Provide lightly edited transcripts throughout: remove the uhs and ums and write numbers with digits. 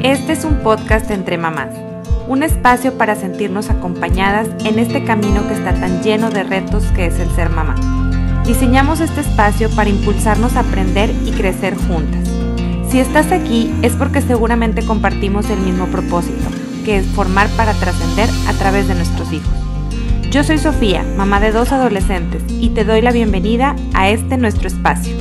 Este es un podcast entre mamás, un espacio para sentirnos acompañadas en este camino que está tan lleno de retos que es el ser mamá. Diseñamos este espacio para impulsarnos a aprender y crecer juntas. Si estás aquí es porque seguramente compartimos el mismo propósito, que es formar para trascender a través de nuestros hijos. Yo soy Sofía, mamá de 2 adolescentes, y te doy la bienvenida a este nuestro espacio.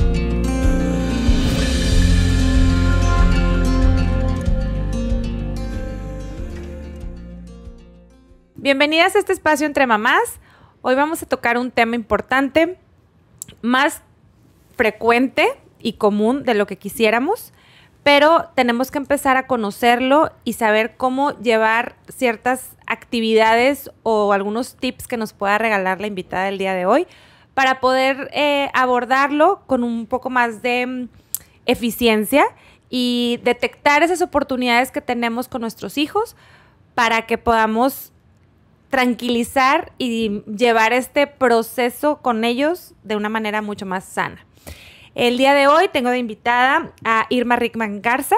Bienvenidas a este espacio entre mamás. Hoy vamos a tocar un tema importante, más frecuente y común de lo que quisiéramos, pero tenemos que empezar a conocerlo y saber cómo llevar ciertas actividades o algunos tips que nos pueda regalar la invitada del día de hoy para poder abordarlo con un poco más de eficiencia y detectar esas oportunidades que tenemos con nuestros hijos para que podamos tranquilizar y llevar este proceso con ellos de una manera mucho más sana. El día de hoy tengo de invitada a Irma Rickman Garza,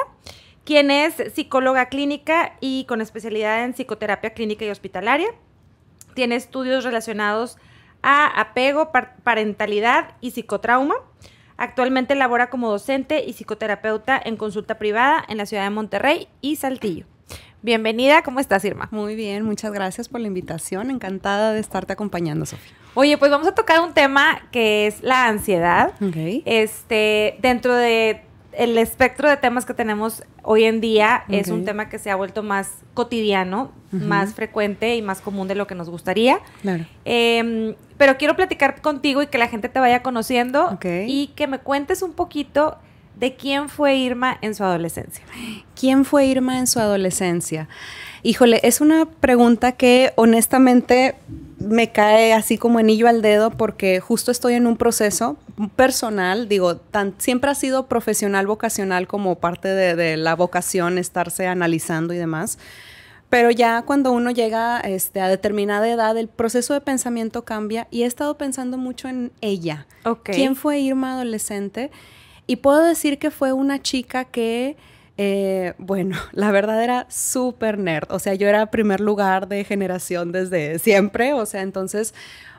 quien es psicóloga clínica y con especialidad en psicoterapia clínica y hospitalaria. Tiene estudios relacionados a apego, parentalidad y psicotrauma. Actualmente labora como docente y psicoterapeuta en consulta privada en la ciudad de Monterrey y Saltillo. Bienvenida, ¿cómo estás, Irma? Muy bien, muchas gracias por la invitación. Encantada de estarte acompañando, Sofía. Oye, pues vamos a tocar un tema que es la ansiedad. Okay. Dentro de el espectro de temas que tenemos hoy en día, es un tema que se ha vuelto más cotidiano, más frecuente y más común de lo que nos gustaría. Claro. Pero quiero platicar contigo y que la gente te vaya conociendo y que me cuentes un poquito de quién fue Irma en su adolescencia. ¿Quién fue Irma en su adolescencia? Híjole, es una pregunta que honestamente me cae así como anillo al dedo porque justo estoy en un proceso personal, digo, siempre ha sido profesional, vocacional como parte de la vocación, estarse analizando y demás. Pero ya cuando uno llega a determinada edad, el proceso de pensamiento cambia y he estado pensando mucho en ella. ¿Quién fue Irma adolescente? Y puedo decir que fue una chica que, bueno, la verdad era súper nerd. O sea, yo era primer lugar de generación desde siempre. O sea, entonces,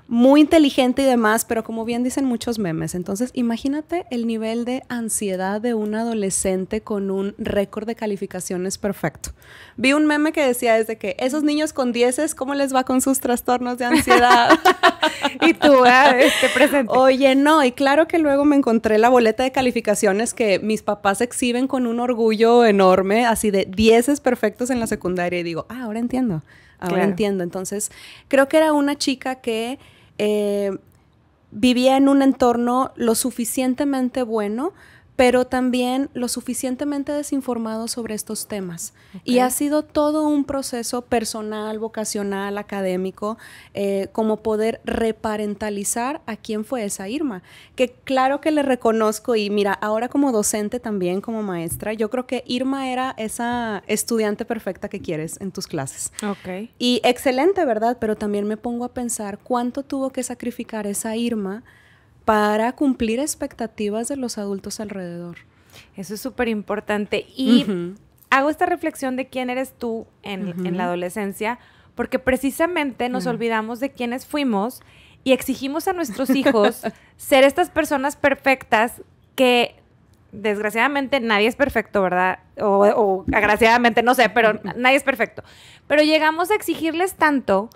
muy inteligente y demás, pero como bien dicen muchos memes. Entonces, imagínate el nivel de ansiedad de un adolescente con un récord de calificaciones perfecto. Vi un meme que decía desde que esos niños con 10, ¿cómo les va con sus trastornos de ansiedad? Y tú, presente. Oye, no, y claro que luego me encontré la boleta de calificaciones que mis papás exhiben con un orgullo enorme, así de 10 perfectos en la secundaria, y digo, ahora entiendo, entiendo. Entonces, creo que era una chica que vivía en un entorno lo suficientemente bueno, pero también lo suficientemente desinformado sobre estos temas. Y ha sido todo un proceso personal, vocacional, académico, como poder reparentalizar a quién fue esa Irma. Que claro que le reconozco y mira, ahora como docente también, como maestra, yo creo que Irma era esa estudiante perfecta que quieres en tus clases. Y excelente, ¿verdad? Pero también me pongo a pensar cuánto tuvo que sacrificar esa Irma para cumplir expectativas de los adultos alrededor. Eso es súper importante. Y hago esta reflexión de quién eres tú en la adolescencia, porque precisamente nos olvidamos de quiénes fuimos y exigimos a nuestros hijos ser estas personas perfectas que, desgraciadamente, nadie es perfecto, ¿verdad? O agraciadamente, no sé, pero nadie es perfecto. Pero llegamos a exigirles tanto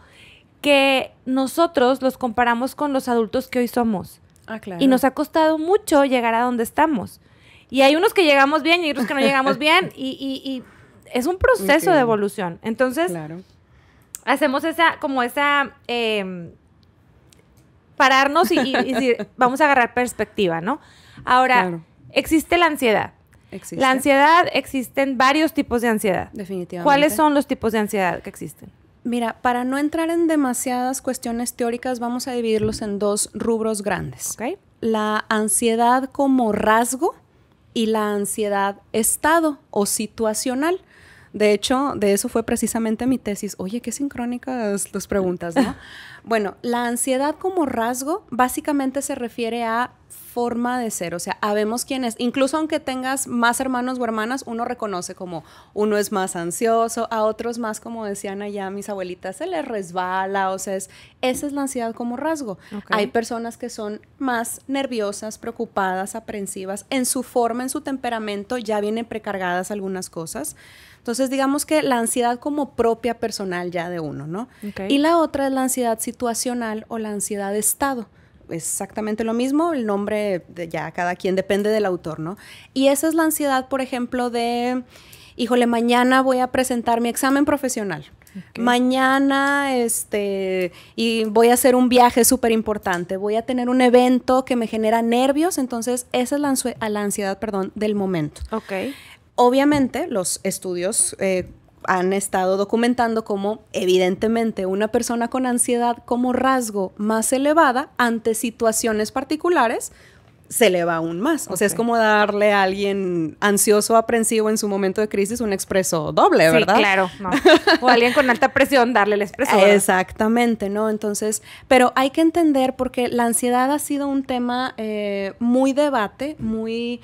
que nosotros los comparamos con los adultos que hoy somos. Claro. Y nos ha costado mucho llegar a donde estamos. Y hay unos que llegamos bien y otros que no llegamos bien. Y es un proceso de evolución. Entonces, hacemos pararnos y vamos a agarrar perspectiva, ¿no? Ahora, existe la ansiedad. La ansiedad, existen varios tipos de ansiedad. Definitivamente. ¿Cuáles son los tipos de ansiedad que existen? Mira, para no entrar en demasiadas cuestiones teóricas, vamos a dividirlos en 2 rubros grandes. La ansiedad como rasgo y la ansiedad estado o situacional. De hecho, de eso fue precisamente mi tesis. Oye, qué sincrónicas tus preguntas, ¿no? Bueno, la ansiedad como rasgo básicamente se refiere a forma de ser, o sea, habemos quienes, incluso aunque tengas más hermanos o hermanas, uno reconoce como uno es más ansioso, a otros más, como decían allá mis abuelitas, se les resbala, o sea, esa es la ansiedad como rasgo. Okay. Hay personas que son más nerviosas, preocupadas, aprensivas, en su forma, en su temperamento, ya vienen precargadas algunas cosas. Entonces, digamos que la ansiedad como propia personal ya de uno, ¿no? Okay. Y la otra es la ansiedad situacional o la ansiedad de estado. Exactamente lo mismo, el nombre ya cada quien depende del autor, ¿no? Y esa es la ansiedad, por ejemplo, de, híjole, mañana voy a presentar mi examen profesional. Okay. Mañana, y voy a hacer un viaje súper importante, voy a tener un evento que me genera nervios, entonces esa es la ansiedad, del momento. Ok. Obviamente, los estudios han estado documentando cómo, evidentemente, una persona con ansiedad como rasgo más elevada ante situaciones particulares se eleva aún más. O sea, es como darle a alguien ansioso, aprensivo en su momento de crisis un expreso doble, ¿verdad? Sí, claro. No. O alguien con alta presión, darle el expreso. Exactamente, ¿no? Entonces, pero hay que entender porque la ansiedad ha sido un tema muy debate, muy...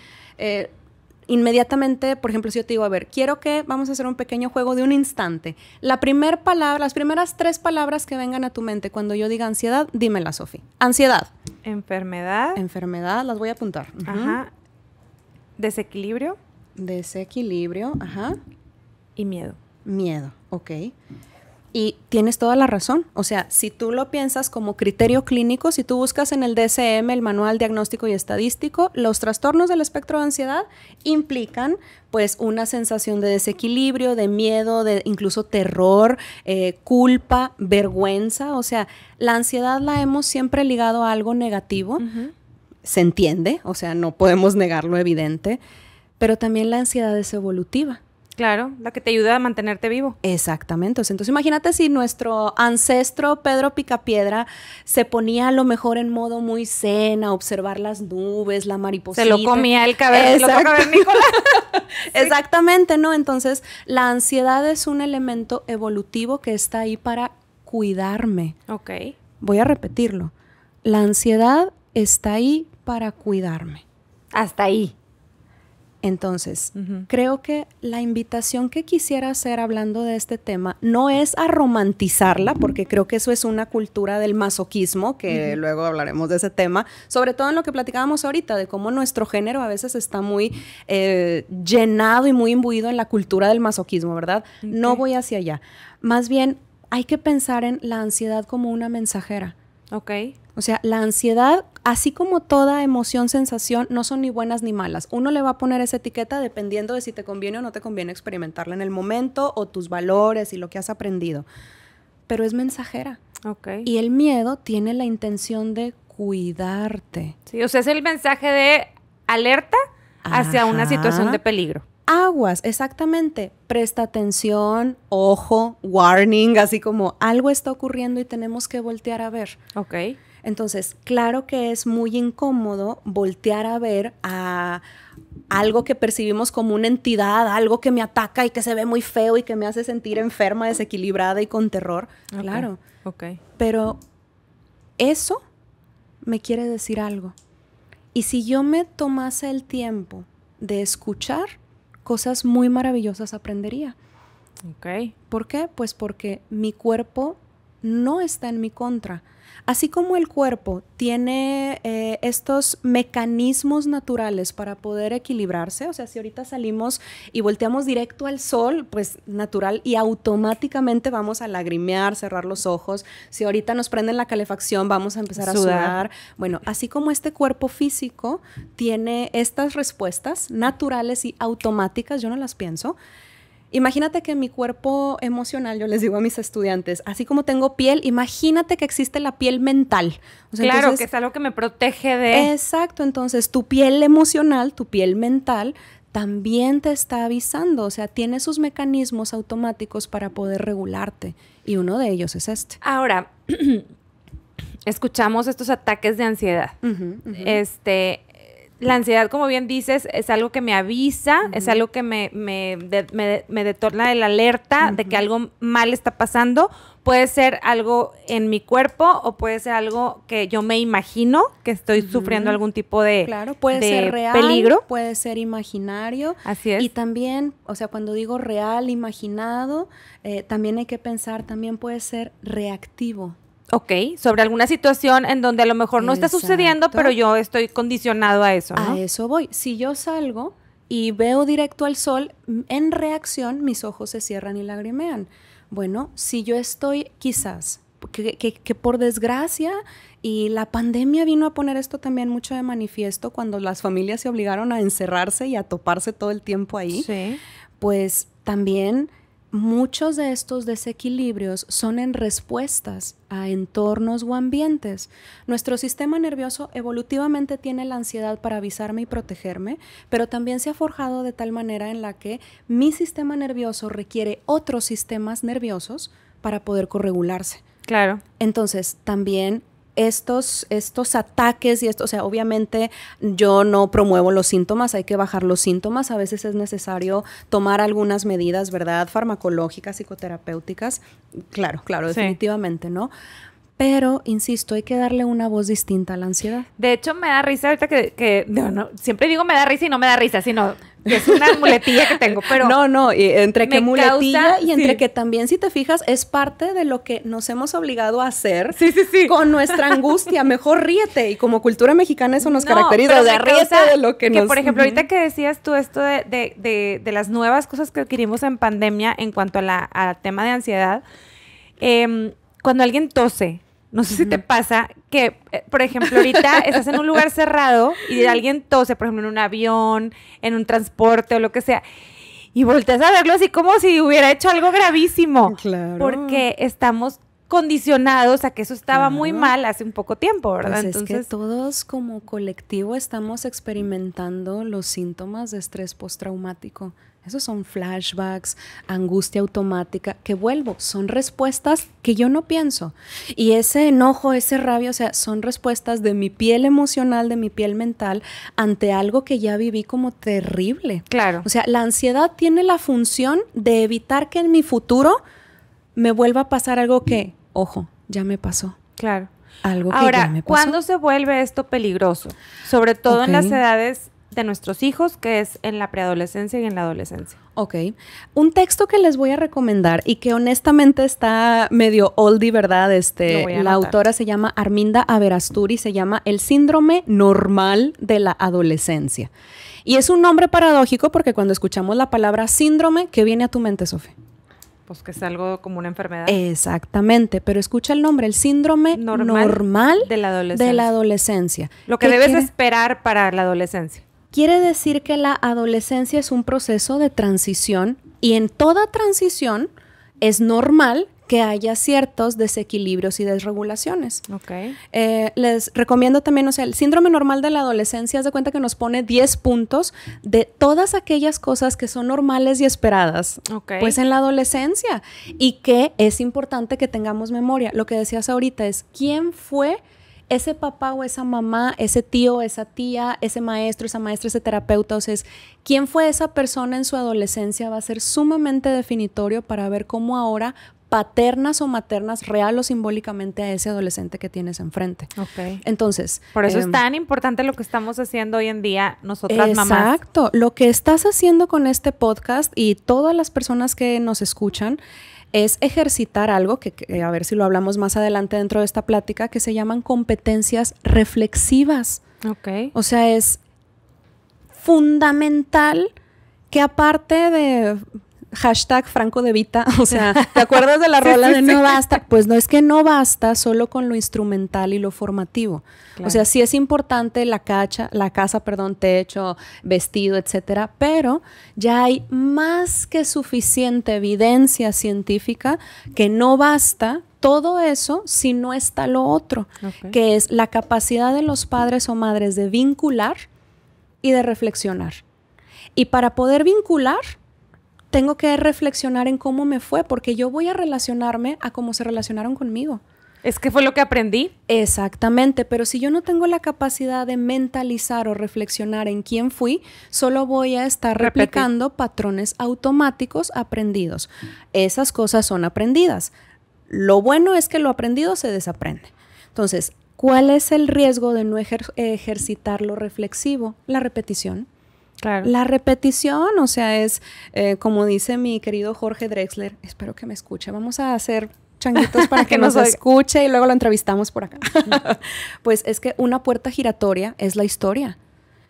inmediatamente, por ejemplo, si yo te digo, a ver, quiero que vamos a hacer un pequeño juego de un instante. Las primeras 3 palabras que vengan a tu mente cuando yo diga ansiedad, dímela, Sofi. Ansiedad. Enfermedad. Enfermedad, las voy a apuntar. Ajá. Desequilibrio. Desequilibrio, ajá. Y miedo. Miedo, ok. Y tienes toda la razón. O sea, si tú lo piensas como criterio clínico, si tú buscas en el DSM, el Manual Diagnóstico y Estadístico, los trastornos del espectro de ansiedad implican pues una sensación de desequilibrio, de miedo, de incluso terror, culpa, vergüenza. O sea, la ansiedad la hemos siempre ligado a algo negativo. Uh-huh. Se entiende, o sea, no podemos negar lo evidente, pero también la ansiedad es evolutiva. Claro, la que te ayuda a mantenerte vivo. Exactamente. Entonces, imagínate si nuestro ancestro Pedro Picapiedra se ponía a lo mejor en modo muy zen, a observar las nubes, la mariposita. Se lo comía el cavernícola. Sí. Exactamente, ¿no? Entonces, la ansiedad es un elemento evolutivo que está ahí para cuidarme. Ok. Voy a repetirlo. La ansiedad está ahí para cuidarme. Hasta ahí. Entonces, creo que la invitación que quisiera hacer hablando de este tema no es a romantizarla, porque creo que eso es una cultura del masoquismo, que luego hablaremos de ese tema, sobre todo en lo que platicábamos ahorita, de cómo nuestro género a veces está muy llenado y muy imbuido en la cultura del masoquismo, ¿verdad? Okay. No voy hacia allá. Más bien, hay que pensar en la ansiedad como una mensajera. Ok. O sea, la ansiedad, así como toda emoción, sensación, no son ni buenas ni malas. Uno le va a poner esa etiqueta dependiendo de si te conviene o no te conviene experimentarla en el momento o tus valores y lo que has aprendido. Pero es mensajera. Okay. Y el miedo tiene la intención de cuidarte. Sí, o sea, es el mensaje de alerta hacia una situación de peligro. Aguas, exactamente. Presta atención, ojo, warning, así como algo está ocurriendo y tenemos que voltear a ver. Ok. Entonces, claro que es muy incómodo voltear a ver a algo que percibimos como una entidad, algo que me ataca y que se ve muy feo y que me hace sentir enferma, desequilibrada y con terror. Okay. Claro. Ok. Pero eso me quiere decir algo. Y si yo me tomase el tiempo de escuchar, cosas muy maravillosas aprendería. Ok. ¿Por qué? Pues porque mi cuerpo no está en mi contra. Así como el cuerpo tiene estos mecanismos naturales para poder equilibrarse, o sea, si ahorita salimos y volteamos directo al sol, pues natural y automáticamente vamos a lagrimear, cerrar los ojos. Si ahorita nos prenden la calefacción, vamos a empezar a sudar. Bueno, así como este cuerpo físico tiene estas respuestas naturales y automáticas, yo no las pienso. Imagínate que mi cuerpo emocional, yo les digo a mis estudiantes, así como tengo piel, imagínate que existe la piel mental. O sea, claro, entonces, que es algo que me protege de... Exacto, entonces tu piel emocional, tu piel mental, también te está avisando, o sea, tiene sus mecanismos automáticos para poder regularte, y uno de ellos es este. Ahora, escuchamos estos ataques de ansiedad. la ansiedad, como bien dices, es algo que me avisa, es algo que me detona la alerta de que algo mal está pasando. Puede ser algo en mi cuerpo o puede ser algo que yo me imagino que estoy sufriendo algún tipo de, claro, puede ser real, peligro. Puede ser imaginario. Así es. Y también, o sea, cuando digo real, imaginado, también hay que pensar, también puede ser reactivo. Ok, sobre alguna situación en donde a lo mejor no está sucediendo, pero yo estoy condicionado a eso, ¿no? A eso voy. Si yo salgo y veo directo al sol, en reacción mis ojos se cierran y lagrimean. Bueno, si yo estoy quizás, que por desgracia, y la pandemia vino a poner esto también mucho de manifiesto cuando las familias se obligaron a encerrarse y a toparse todo el tiempo ahí, sí. Pues también muchos de estos desequilibrios son en respuestas a entornos o ambientes. Nuestro sistema nervioso evolutivamente tiene la ansiedad para avisarme y protegerme, pero también se ha forjado de tal manera en la que mi sistema nervioso requiere otros sistemas nerviosos para poder corregularse. Claro. Entonces, también estos ataques y esto, o sea, obviamente yo no promuevo los síntomas, hay que bajar los síntomas, a veces es necesario tomar algunas medidas, ¿verdad? Farmacológicas, psicoterapéuticas, claro, Sí. definitivamente, ¿no? Pero, insisto, hay que darle una voz distinta a la ansiedad. De hecho, me da risa ahorita no, siempre digo me da risa y no me da risa, sino que es una muletilla que tengo, pero... No, y entre que muletilla y entre sí. que también, si te fijas, es parte de lo que nos hemos obligado a hacer sí. con nuestra angustia. Mejor ríete. Y como cultura mexicana eso nos caracteriza. pero O sea, me ríete causa de lo que nos... por ejemplo, ahorita que decías tú esto de las nuevas cosas que adquirimos en pandemia en cuanto al tema de ansiedad, cuando alguien tose, no sé si te pasa que, por ejemplo, ahorita estás en un lugar cerrado y alguien tose, por ejemplo, en un avión, en un transporte o lo que sea, y volteas a verlo así como si hubiera hecho algo gravísimo. Claro. Porque estamos condicionados a que eso estaba muy mal hace un poco tiempo, ¿verdad? Pues Entonces, es que todos como colectivo estamos experimentando los síntomas de estrés postraumático. Esos son flashbacks, angustia automática, que vuelvo, son respuestas que yo no pienso. Y ese enojo, ese rabia, o sea, son respuestas de mi piel emocional, de mi piel mental, ante algo que ya viví como terrible. Claro. O sea, la ansiedad tiene la función de evitar que en mi futuro me vuelva a pasar algo que, ojo, ya me pasó. Claro. Algo que Ahora, ya me pasó. ¿cuándo se vuelve esto peligroso? Sobre todo en las edades de nuestros hijos, que es en la preadolescencia y en la adolescencia. Ok. Un texto que les voy a recomendar y que honestamente está medio oldie, ¿verdad? La autora se llama Arminda Averasturi, se llama El síndrome normal de la adolescencia. Y es un nombre paradójico porque cuando escuchamos la palabra síndrome, ¿qué viene a tu mente, Sofía? Pues que es algo como una enfermedad. Exactamente, pero escucha el nombre, el síndrome normal de la adolescencia. Lo que debes esperar para la adolescencia. Quiere decir que la adolescencia es un proceso de transición y en toda transición es normal que haya ciertos desequilibrios y desregulaciones. Okay. Les recomiendo también, o sea, el síndrome normal de la adolescencia, haz de cuenta que nos pone 10 puntos de todas aquellas cosas que son normales y esperadas, pues en la adolescencia, y que es importante que tengamos memoria. Lo que decías ahorita es, ¿quién fue ese papá o esa mamá, ese tío, esa tía, ese maestro, esa maestra, ese terapeuta? O sea, ¿quién fue esa persona en su adolescencia? Va a ser sumamente definitorio para ver cómo ahora paternas o maternas, real o simbólicamente, a ese adolescente que tienes enfrente. Okay. Entonces, por eso es tan importante lo que estamos haciendo hoy en día nosotras mamás. Exacto. Lo que estás haciendo con este podcast y todas las personas que nos escuchan es ejercitar algo que a ver si lo hablamos más adelante dentro de esta plática, que se llaman competencias reflexivas. Okay. O sea, es fundamental que aparte de #Franco de Vita, o sea, ¿te acuerdas de la rola de no basta? Pues no es que no basta solo con lo instrumental y lo formativo. Claro. O sea, sí es importante la casa, techo, vestido, etcétera, pero ya hay más que suficiente evidencia científica que no basta todo eso si no está lo otro, que es la capacidad de los padres o madres de vincular y de reflexionar. Y para poder vincular, tengo que reflexionar en cómo me fue, porque yo voy a relacionarme a cómo se relacionaron conmigo. Es que fue lo que aprendí. Exactamente, pero si yo no tengo la capacidad de mentalizar o reflexionar en quién fui, solo voy a estar replicando patrones automáticos aprendidos. Esas cosas son aprendidas. Lo bueno es que lo aprendido se desaprende. Entonces, ¿cuál es el riesgo de no ejercitar lo reflexivo? La repetición. Claro. La repetición, o sea, es como dice mi querido Jorge Drexler, espero que me escuche, vamos a hacer changuitos para que nos escuche y luego lo entrevistamos por acá. Pues es que una puerta giratoria es la historia.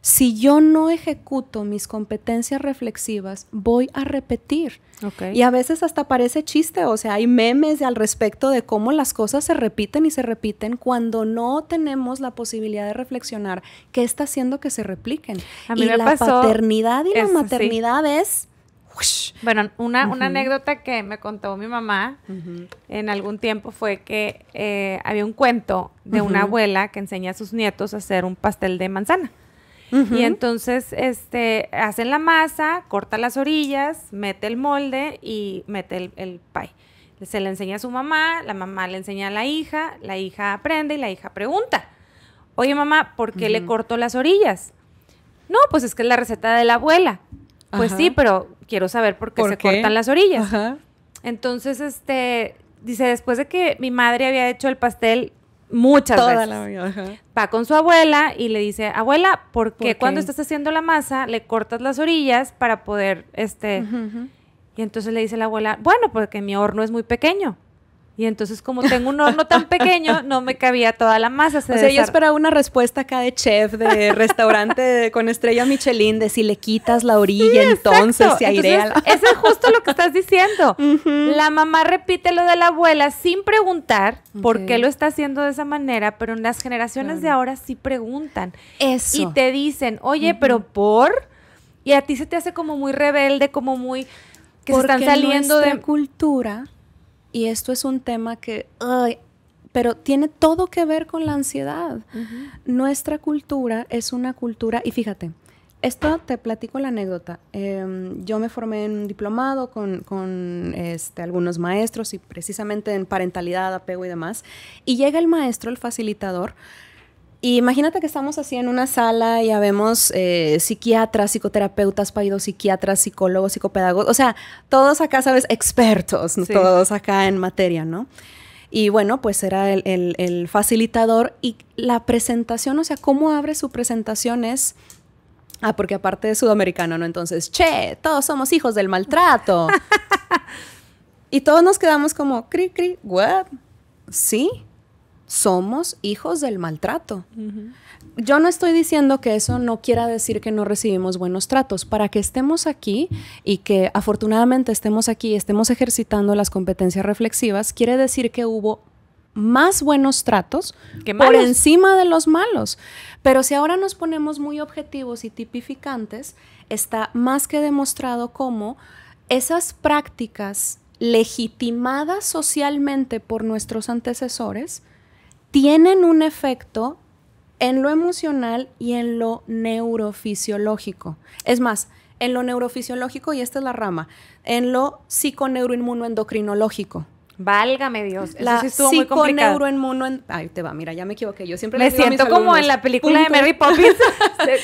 Si yo no ejecuto mis competencias reflexivas, voy a repetir. Okay. Y a veces hasta parece chiste, o sea, hay memes al respecto de cómo las cosas se repiten y se repiten cuando no tenemos la posibilidad de reflexionar qué está haciendo que se repliquen. A mí y me la pasó paternidad y la maternidad es... Bueno, una anécdota que me contó mi mamá en algún tiempo fue que había un cuento de una abuela que enseña a sus nietos a hacer un pastel de manzana. Y entonces hacen la masa, corta las orillas, mete el molde y mete el pie. Se le enseña a su mamá, la mamá le enseña a la hija aprende y la hija pregunta. Oye, mamá, ¿por qué le corto las orillas? No, pues es que es la receta de la abuela. Pues sí, pero quiero saber por qué cortan las orillas. Ajá. Entonces, dice, después de que mi madre había hecho el pastel muchas veces, va con su abuela y le dice, abuela, ¿por qué cuando estás haciendo la masa le cortas las orillas para poder, Y entonces le dice la abuela, bueno, porque mi horno es muy pequeño. Y entonces, como tengo un horno tan pequeño, no me cabía toda la masa. O sea, yo esperaba una respuesta acá de chef, de restaurante con estrella Michelin, de si le quitas la orilla, sí, entonces se airea. Eso es justo lo que estás diciendo. La mamá repite lo de la abuela sin preguntar por qué lo está haciendo de esa manera, pero en las generaciones de ahora sí preguntan. Eso. Y te dicen, oye, ¿pero por? Y a ti se te hace como muy rebelde, como muy... que porque se están saliendo de cultura... Y esto es un tema que, pero tiene todo que ver con la ansiedad. Nuestra cultura es una cultura, y fíjate, esto te platico la anécdota. Yo me formé en un diplomado con algunos maestros y precisamente en parentalidad, apego y demás. Y llega el maestro, el facilitador, y imagínate que estamos así en una sala y ya vemos psiquiatras, psicoterapeutas, psiquiatras, psicólogos, psicopedagogos, o sea, todos acá, ¿sabes? Expertos, sí. Todos acá en materia, ¿no? Y bueno, pues era el facilitador y la presentación, o sea, cómo abre su presentación es... porque aparte es sudamericano, ¿no? Entonces, todos somos hijos del maltrato. Y todos nos quedamos como, cri, what? Sí. Somos hijos del maltrato. Yo no estoy diciendo que eso no quiera decir que no recibimos buenos tratos. Para que estemos aquí y que afortunadamente estemos aquí y estemos ejercitando las competencias reflexivas, quiere decir que hubo más buenos tratos por encima de los malos. Pero si ahora nos ponemos muy objetivos y tipificantes, está más que demostrado cómo esas prácticas legitimadas socialmente por nuestros antecesores tienen un efecto en lo emocional y en lo neurofisiológico. Es más, en lo neurofisiológico, y esta es la rama, en lo psiconeuroinmunoendocrinológico. Válgame Dios, eso sí estuvo muy complicado. Ahí te va, mira, ya me equivoqué. Yo siempre me siento como en la película de Mary Poppins.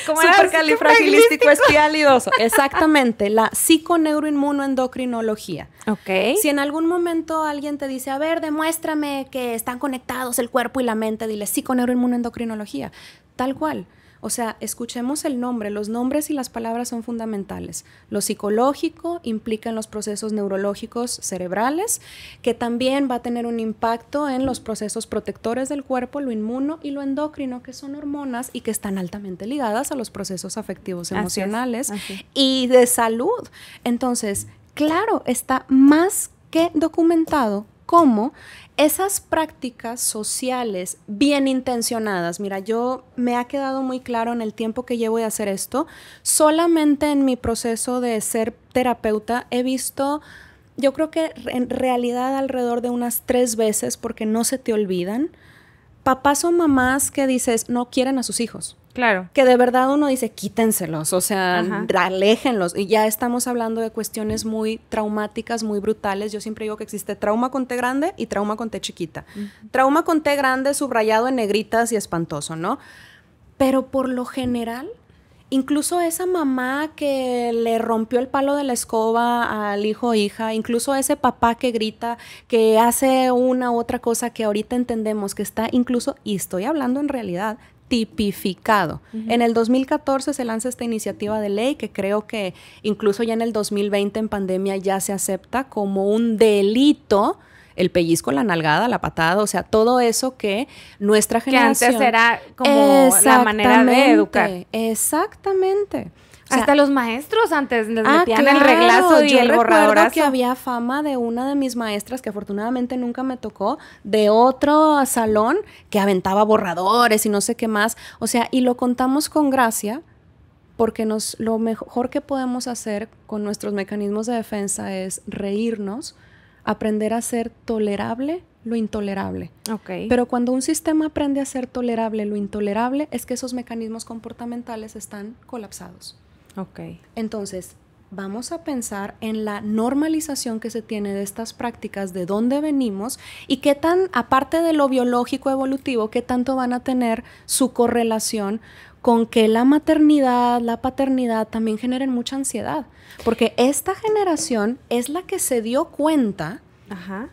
Supercalifragilísticoespialidoso. Exactamente, la psiconeuroinmunoendocrinología. Ok. Si en algún momento alguien te dice, a ver, demuéstrame que están conectados el cuerpo y la mente, dile psiconeuroinmunoendocrinología. Tal cual. O sea, escuchemos el nombre. Los nombres y las palabras son fundamentales. Lo psicológico implica en los procesos neurológicos cerebrales, que también va a tener un impacto en los procesos protectores del cuerpo, lo inmuno y lo endocrino, que son hormonas y que están altamente ligadas a los procesos afectivos emocionales y de salud. Entonces, claro, está más que documentado cómo esas prácticas sociales bien intencionadas, mira, yo me ha quedado muy claro en el tiempo que llevo de hacer esto, solamente en mi proceso de ser terapeuta he visto, yo creo que en realidad alrededor de unas 3 veces, porque no se te olvidan, papás o mamás que dices no quieren a sus hijos. Claro. Que de verdad uno dice, quítenselos, o sea, Ajá. aléjenlos. Y ya estamos hablando de cuestiones muy traumáticas, muy brutales. Yo siempre digo que existe trauma con T grande y trauma con T chiquita. Trauma con T grande subrayado en negritas y espantoso, ¿no? Pero por lo general, incluso esa mamá que le rompió el palo de la escoba al hijo o hija, incluso ese papá que grita, que hace una u otra cosa que ahorita entendemos que está incluso, y estoy hablando en realidad, tipificado. En el 2014 se lanza esta iniciativa de ley que creo que incluso ya en el 2020 en pandemia ya se acepta como un delito. El pellizco, la nalgada, la patada, o sea, todo eso que nuestra generación... Que antes era como la manera de educar. Exactamente. O sea, hasta los maestros antes les metían claro, el reglazo y yo el recuerdo borradorazo. que había fama de una de mis maestras, que afortunadamente nunca me tocó, de otro salón que aventaba borradores y no sé qué más. O sea, y lo contamos con gracia porque lo mejor que podemos hacer con nuestros mecanismos de defensa es reírnos, aprender a ser tolerable lo intolerable. Okay. Pero cuando un sistema aprende a ser tolerable lo intolerable, es que esos mecanismos comportamentales están colapsados. Okay. Entonces, vamos a pensar en la normalización que se tiene de estas prácticas, de dónde venimos y qué tan, aparte de lo biológico evolutivo, qué tanto van a tener su correlación con que la maternidad, la paternidad también generen mucha ansiedad. Porque esta generación es la que se dio cuenta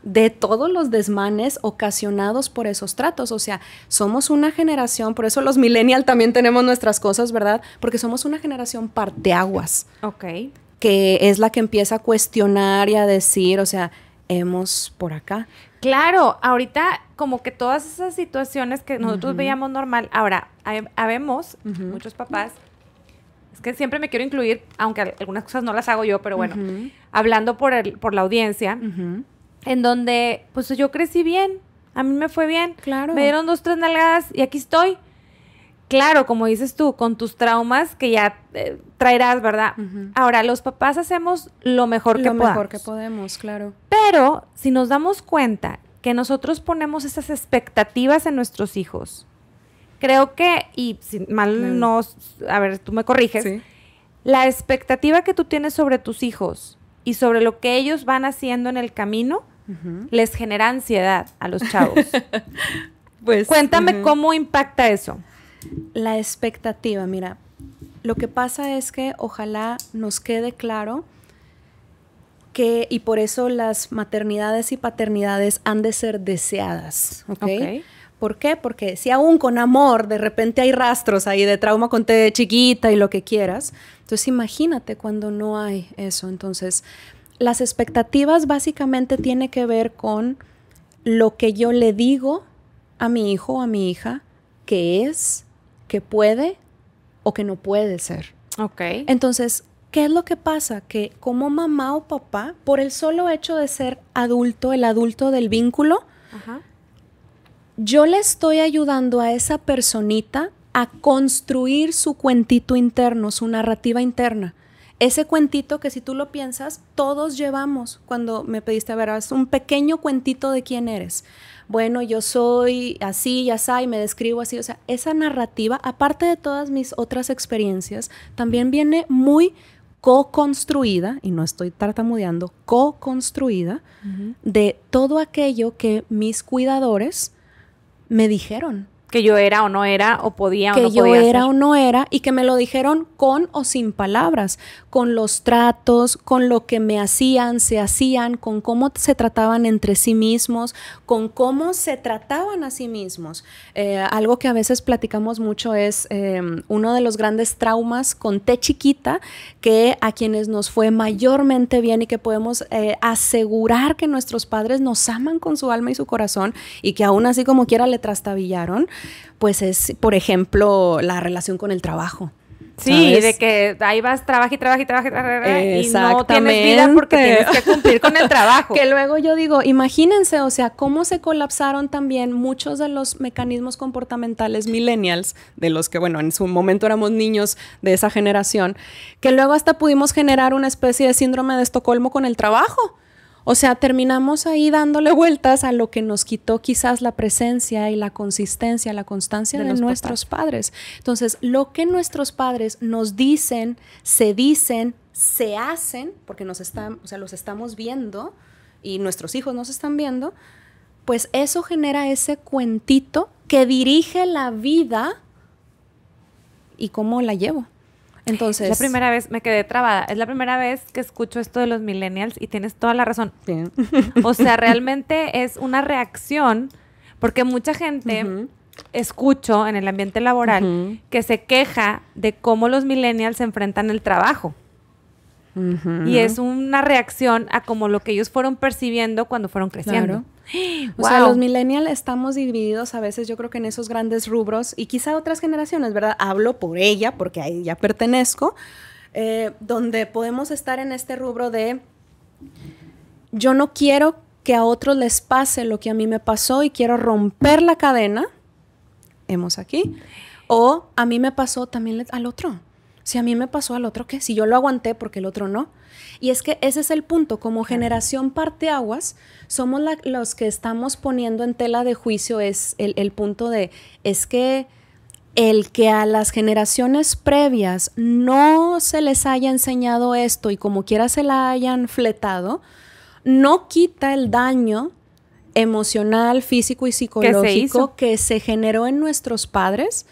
de todos los desmanes ocasionados por esos tratos. O sea, somos una generación, por eso los millennials también tenemos nuestras cosas, ¿verdad? Porque somos una generación parteaguas. Ok. Que es la que empieza a cuestionar y a decir, o sea, hemos por acá. Claro, ahorita como que todas esas situaciones que nosotros veíamos normal, ahora habemos muchos papás, es que siempre me quiero incluir, aunque algunas cosas no las hago yo, pero bueno, hablando por la audiencia, en donde pues yo crecí bien, a mí me fue bien, Claro. Me dieron 2, 3 nalgadas y aquí estoy. Claro, como dices tú, con tus traumas que ya traerás, ¿verdad? Ahora, los papás hacemos lo mejor que podamos. Lo mejor que podemos, claro. Pero si nos damos cuenta que nosotros ponemos esas expectativas en nuestros hijos, creo que, y si mal no, a ver, tú me corriges, Sí. la expectativa que tú tienes sobre tus hijos y sobre lo que ellos van haciendo en el camino, les genera ansiedad a los chavos. Pues, Cuéntame cómo impacta eso. La expectativa, mira, lo que pasa es que ojalá nos quede claro que, y por eso las maternidades y paternidades han de ser deseadas, ¿ok? ¿Por qué? Porque si aún con amor de repente hay rastros ahí de trauma con T chiquita y lo que quieras, entonces imagínate cuando no hay eso. Entonces, las expectativas básicamente tienen que ver con lo que yo le digo a mi hijo o a mi hija que es, que puede o que no puede ser. Ok. Entonces, ¿qué es lo que pasa? Que como mamá o papá, por el solo hecho de ser adulto, el adulto del vínculo, yo le estoy ayudando a esa personita a construir su cuentito interno, su narrativa interna. Ese cuentito que si tú lo piensas, todos llevamos. Cuando me pediste, a ver, es un pequeño cuentito de quién eres. Bueno, yo soy así y así, y me describo así. O sea, esa narrativa, aparte de todas mis otras experiencias, también viene muy co-construida, y no estoy tartamudeando, co-construida de todo aquello que mis cuidadores me dijeron. Que yo era o no era, o podía o no podía Que yo era ser. o no era, y que me lo dijeron con o sin palabras, con los tratos, con lo que me hacían, se hacían, con cómo se trataban entre sí mismos, con cómo se trataban a sí mismos. Algo que a veces platicamos mucho es uno de los grandes traumas con T chiquita, que a quienes nos fue mayormente bien y que podemos asegurar que nuestros padres nos aman con su alma y su corazón, y que aún así como quiera le trastabillaron, pues es, por ejemplo, la relación con el trabajo. Sí, ¿sabes? de que ahí vas, trabaja y no tienes vida porque tienes que cumplir con el trabajo. Que luego yo digo, imagínense, o sea, cómo se colapsaron también muchos de los mecanismos comportamentales millennials, de los que, bueno, en su momento éramos niños de esa generación, que luego hasta pudimos generar una especie de síndrome de Estocolmo con el trabajo. O sea, terminamos ahí dándole vueltas a lo que nos quitó quizás la presencia y la consistencia, la constancia de nuestros padres. Entonces, lo que nuestros padres nos dicen, se hacen, porque los estamos viendo y nuestros hijos nos están viendo, pues eso genera ese cuentito que dirige la vida y cómo la llevo. Entonces, es la primera vez, me quedé trabada, es la primera vez que escucho esto de los millennials y tienes toda la razón. Sí. O sea, realmente es una reacción, porque mucha gente escucho en el ambiente laboral que se queja de cómo los millennials se enfrentan el trabajo. Y es una reacción a como lo que ellos fueron percibiendo cuando fueron creciendo. Claro. O sea, los millennials estamos divididos a veces, yo creo que en esos grandes rubros, y quizá otras generaciones, ¿verdad? Hablo por ella, porque a ella pertenezco, donde podemos estar en este rubro de yo no quiero que a otros les pase lo que a mí me pasó y quiero romper la cadena, hemos aquí, o a mí me pasó también al otro. Si a mí me pasó al otro, ¿qué? Si yo lo aguanté, ¿porque el otro no? Y es que ese es el punto. Como generación parteaguas, somos los que estamos poniendo en tela de juicio es el punto de, es que el que a las generaciones previas no se les haya enseñado esto y como quiera se la hayan fletado, quita el daño emocional, físico y psicológico que se generó en nuestros padres.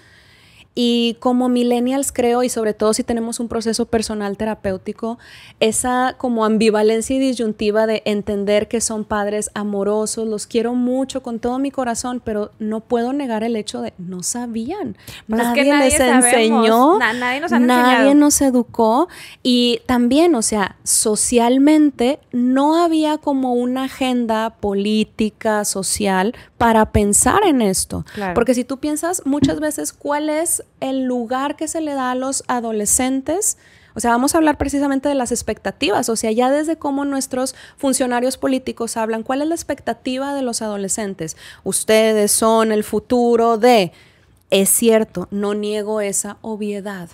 Y como millennials creo, y sobre todo si tenemos un proceso personal terapéutico, esa como ambivalencia y disyuntiva de entender que son padres amorosos, los quiero mucho con todo mi corazón, pero no puedo negar el hecho de no sabían. Pues nadie es que les enseñó, nadie nos ha nadie enseñado. nos educó. Y también, o sea, socialmente no había como una agenda política, social, para pensar en esto. Claro. Porque si tú piensas muchas veces cuál es el lugar que se le da a los adolescentes, o sea, vamos a hablar precisamente de las expectativas, o sea, ya desde cómo nuestros funcionarios políticos hablan, ¿cuál es la expectativa de los adolescentes? Ustedes son el futuro de... Es cierto, no niego esa obviedad,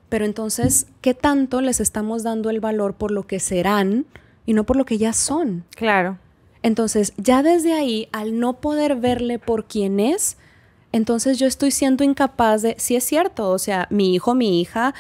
pero entonces, ¿qué tanto les estamos dando el valor por lo que serán y no por lo que ya son? Claro. Entonces, ya desde ahí, al no poder verle por quién es, entonces yo estoy siendo incapaz de, sí es cierto, o sea, mi hijo, mi hija,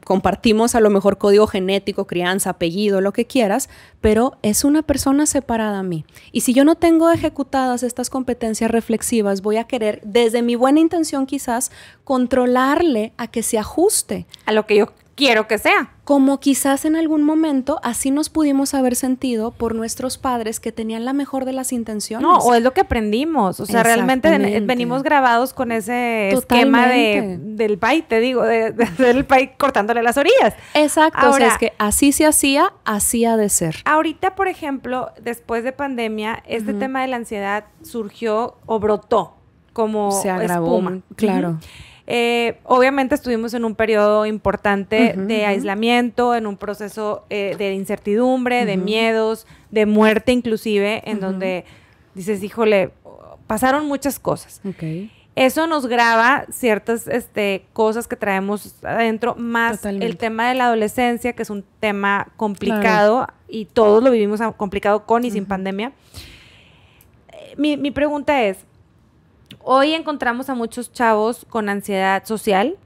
compartimos a lo mejor código genético, crianza, apellido, lo que quieras, pero es una persona separada a mí. Y si yo no tengo ejecutadas estas competencias reflexivas, voy a querer, desde mi buena intención quizás, controlarle a que se ajuste. A lo que yo quiero que sea. Como quizás en algún momento así nos pudimos haber sentido por nuestros padres que tenían la mejor de las intenciones. No, o es lo que aprendimos. O sea, realmente venimos grabados con ese esquema del pay, te digo, del pay cortándole las orillas. Exacto. Ahora, o sea, es que así se hacía, así ha de ser. Ahorita, por ejemplo, después de pandemia, este tema de la ansiedad surgió o brotó como se agravó, espuma. Claro. Obviamente estuvimos en un periodo importante de aislamiento, en un proceso de incertidumbre, de miedos, de muerte inclusive, en donde dices, híjole, pasaron muchas cosas. Okay. Eso nos graba ciertas cosas que traemos adentro, más Totalmente. El tema de la adolescencia, que es un tema complicado, y todos lo vivimos complicado con y sin pandemia. Mi pregunta es, hoy encontramos a muchos chavos con ansiedad social.